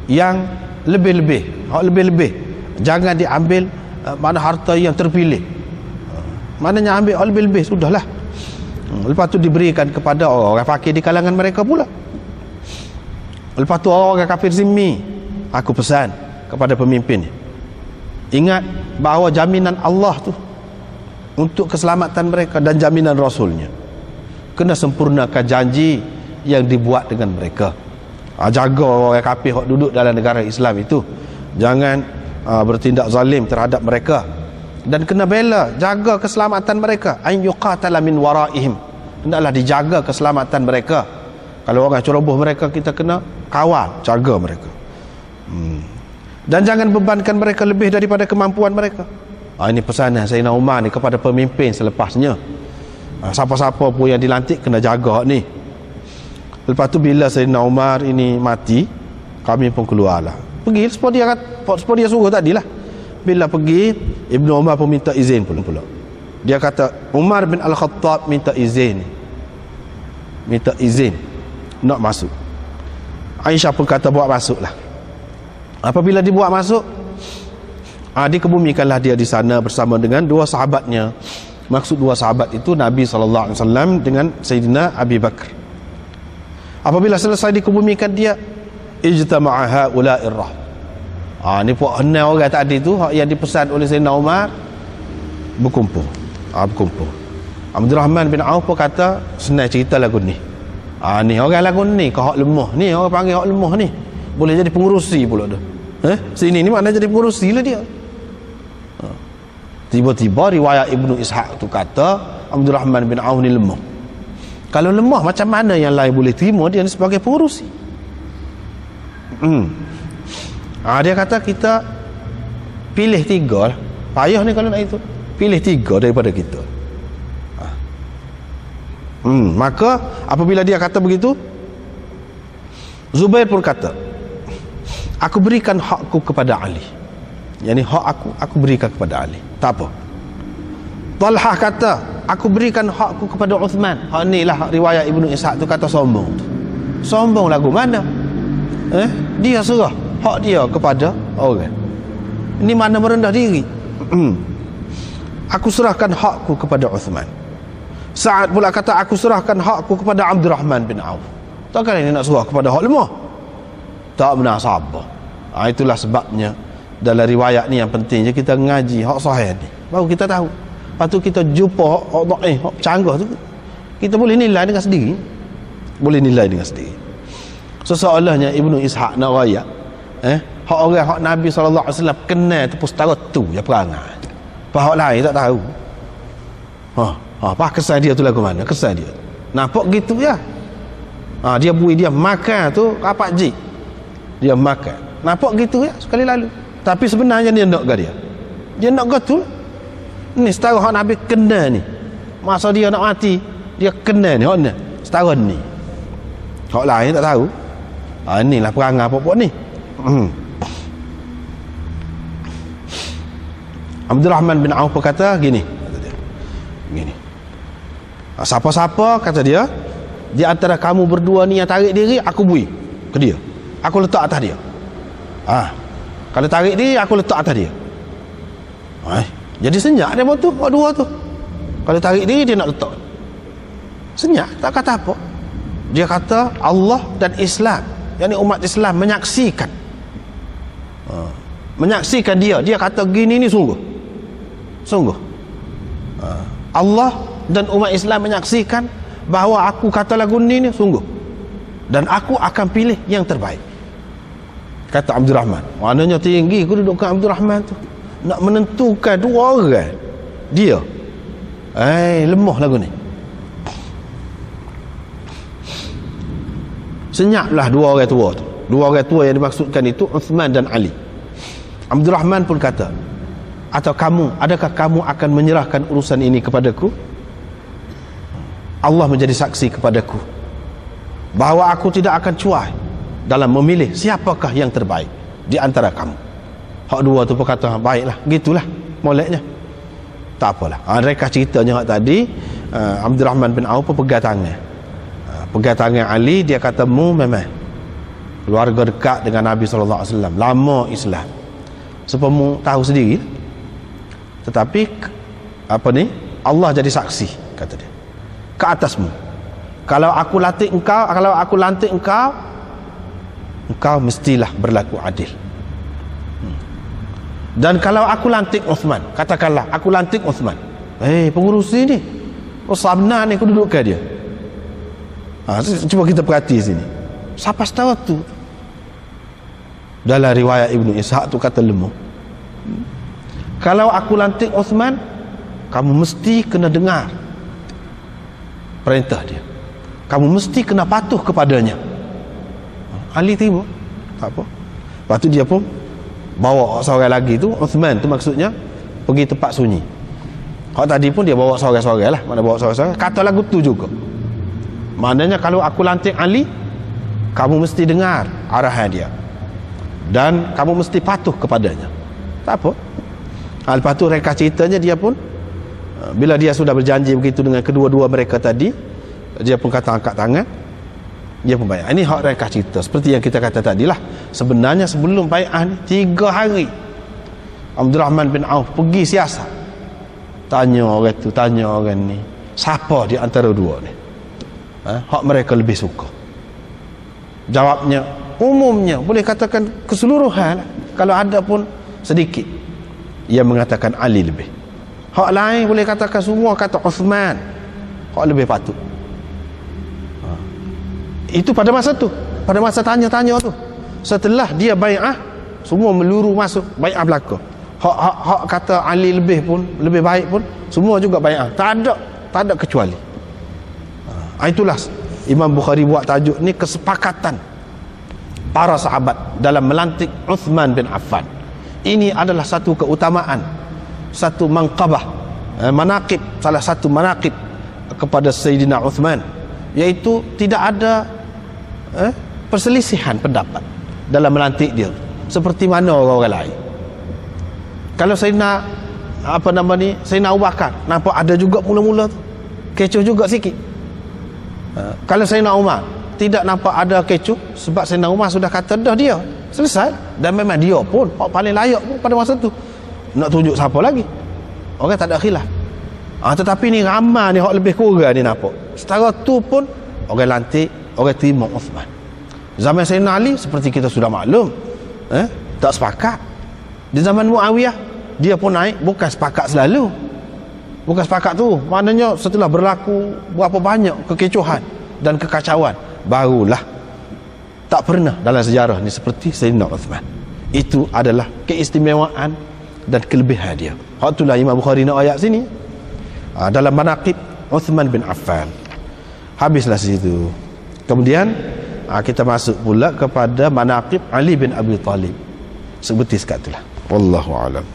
yang lebih-lebih, hak lebih-lebih. Jangan diambil mana harta yang terpilih. Maknanya ambil hak lebih-lebih, sudahlah. Lepas tu diberikan kepada orang fakir di kalangan mereka pula. Lepas tu orang kafir zimmi, aku pesan kepada pemimpin, ingat bahawa jaminan Allah tu untuk keselamatan mereka dan jaminan Rasulnya, kena sempurnakan janji yang dibuat dengan mereka. Jaga orang kafir yang duduk dalam negara Islam itu, jangan bertindak zalim terhadap mereka, dan kena bela, jaga keselamatan mereka. An yuqatala min waraihim, hendaklah dijaga keselamatan mereka. Kalau orang ceroboh mereka, kita kena kawal, jaga mereka. Dan jangan bebankan mereka lebih daripada kemampuan mereka. Ini pesanan Sayyidina Umar ni kepada pemimpin selepasnya. Siapa-siapa pun yang dilantik kena jaga ni. Lepas tu bila Sayyidina Umar ini mati, kami pun keluarlah. Pergi seperti dia suruh tadilah. Bila pergi, Ibnu Umar pun minta izin pula. Dia kata Umar bin Al-Khattab minta izin nak masuk. Aisyah pun kata buat masuklah. Apabila dibuat masuk, dikebumikanlah dia di sana bersama dengan dua sahabatnya. Maksud dua sahabat itu Nabi SAW dengan Sayyidina Abi Bakar. Apabila selesai dikebumikan dia, ijtama'a haula'ir rah. Ni puak henal orang tadi tu, yang dipesan oleh Sayyidina Umar, berkumpul. Abdul Rahman bin Auf pun kata, senang cerita lagu ni. Ni orang lagu ni ke hak lemah ni, orang panggil hak lemah ni, boleh jadi pengurusi pula tu. Sini ni makna jadi pengurusi lah dia. Tiba-tiba riwayat Ibnu Ishaq tu kata Abdul Rahman bin Auf ni lemah. Kalau lemah, macam mana yang lain boleh terima dia ni sebagai pengurusi? Dia kata kita pilih 3 lah. Payah ni kalau nak itu, pilih 3 daripada kita. Maka apabila dia kata begitu, Zubair pun kata, aku berikan hakku kepada Ali. Yani hak aku berikan kepada Ali. Tak apa. Talhah kata, aku berikan hakku kepada Uthman. Hak ni lah riwayat Ibnu Ishaq tu kata sombong. Sombong lagu mana? Dia serah hak dia kepada orang. Ini mana merendah diri. Aku serahkan hakku kepada Uthman. Sa'ad pula kata, aku serahkan hakku kepada Abdul Rahman bin Auf. Takkan ini nak serah kepada hak lemah? Tak benar sabar. Itulah sebabnya dalam riwayat ni yang pentingnya kita ngaji hak sahih ni, baru kita tahu. Lepas tu kita jumpa hak dhaif, hak canggah tu, kita boleh nilai dengan sendiri. Seseolahnya Ibnu Ishaq nak rakyat, hak orang hak Nabi SAW kenal tepus setara tu je perangai. Hak lain tak tahu. Apa kesan dia tu lagu mana? Kesan dia nampak gitu ya. Dia bui, dia makan tu apa ji, dia makan nampak gitu ya sekali lalu, tapi sebenarnya dia nak ke dia nak ke tu ni setara hak Nabi kena ni, masa dia nak mati dia kena ni hak ni setara ni, hak lain tak tahu. Inilah perangai apa-apa ni. Abdul Rahman bin Auf kata gini, siapa-siapa kata dia di antara kamu berdua ni yang tarik diri, aku bui ke dia, aku letak atas dia. Kalau tarik diri, aku letak atas dia. Jadi senyap dia tu, dua tu. Kalau tarik diri dia nak letak. Senyap, tak kata apa. Dia kata Allah dan Islam, yakni umat Islam menyaksikan. Menyaksikan dia kata gini ni sungguh. Allah dan umat Islam menyaksikan bahawa aku kata lagu ni sungguh. Dan aku akan pilih yang terbaik. Kata Abdul Rahman. Maknanya tinggi kedudukan Abdul Rahman tu. Nak menentukan dua orang. Dia. Lemah lagu ni. Senyaplah dua orang tua tu. Dua orang tua yang dimaksudkan itu Uthman dan Ali. Abdul Rahman pun kata, atau adakah kamu akan menyerahkan urusan ini kepadaku? Allah menjadi saksi kepadaku bahawa aku tidak akan cuai dalam memilih siapakah yang terbaik di antara kamu. Hak dua tu pun kata, baiklah, gitulah moleknya. Tak apalah. Mereka ceritanya hak tadi, Abdul Rahman bin Auf pun pegang tangan Ali. Dia kata, mu memang keluarga dekat dengan Nabi SAW, lama Islam, sepamu tahu sendiri. Tetapi Allah jadi saksi, kata dia, ke atasmu. Kalau aku lantik engkau, engkau mestilah berlaku adil. Dan kalau aku lantik Uthman, katakanlah aku lantik Uthman, pengurusi ni sabna ni kedudukan dia. Cuba kita perhati sini, siapa tahu tu dalam riwayat Ibnu Ishaq tu kata lemah. Kalau aku lantik Uthman, kamu mesti kena dengar perintah dia, kamu mesti kena patuh kepadanya. Ali terima, tak apa. Lepas tu dia pun bawa seorang lagi tu, Uthman tu maksudnya, pergi tempat sunyi. Hak tadi pun dia bawa seorang-seorang lah. Mana bawa seorang-seorang, kata lagu tu juga. Maknanya kalau aku lantik Ali, kamu mesti dengar arahan dia dan kamu mesti patuh kepadanya. Tak apa. Lepas tu mereka ceritanya, dia pun bila dia sudah berjanji begitu dengan kedua-dua mereka tadi, dia pun kata angkat tangan, dia pun bayar. Ini hak mereka cerita. Seperti yang kita kata tadilah, sebenarnya sebelum bai'ah ni 3 hari Abdul Rahman bin Auf pergi siasat, tanya orang tu, tanya orang ni, siapa di antara dua ni hak mereka lebih suka. Jawabnya umumnya boleh katakan keseluruhan, kalau ada pun sedikit ia mengatakan Ali lebih. Hak lain boleh katakan semua kata Uthman hak lebih patut. Itu pada masa tu, pada masa tanya-tanya tu. Setelah dia bai'ah, semua meluru masuk bai'ah belaka. Hak kata Ali lebih pun, lebih baik pun, semua juga bai'ah. Tak ada kecuali. Itulah Imam Bukhari buat tajuk ni, kesepakatan para sahabat dalam melantik Uthman bin Affan. Ini adalah satu keutamaan, satu manqabah, manaqib, salah satu manaqib kepada Sayyidina Uthman, iaitu tidak ada perselisihan pendapat dalam melantik dia seperti mana orang-orang lain. Kalau Sayyidina Sayyidina Abu Bakar nampak ada juga mula-mula tu kecoh juga sikit. Kalau Sayyidina Umar tidak nampak ada kecoh, sebab Sayyidina Umar sudah kata dah dia selesai, dan memang dia pun paling layak pun pada masa tu. Nak tunjuk siapa lagi? Orang tak ada khilaf. Tetapi ni ramai ni hak lebih kurang ni nampak. Setara tu pun orang lantik, orang terima Uthman. Zaman Sayyidina Ali seperti kita sudah maklum, tak sepakat. Di zaman Muawiyah dia pun naik, bukan sepakat selalu. Bukan sepakat tu, maknanya setelah berlaku berapa banyak kekecohan dan kekacauan, barulah. Tak pernah dalam sejarah ni seperti Sayyidina Uthman. Itu adalah keistimewaan dan kelebihan dia. Hak itulah Imam Bukhari nak ayat sini dalam manaqib Uthman bin Affan. Habislah situ. Kemudian kita masuk pula kepada manaqib Ali bin Abi Talib. Seperti sekat itulah. Wallahu a'lam.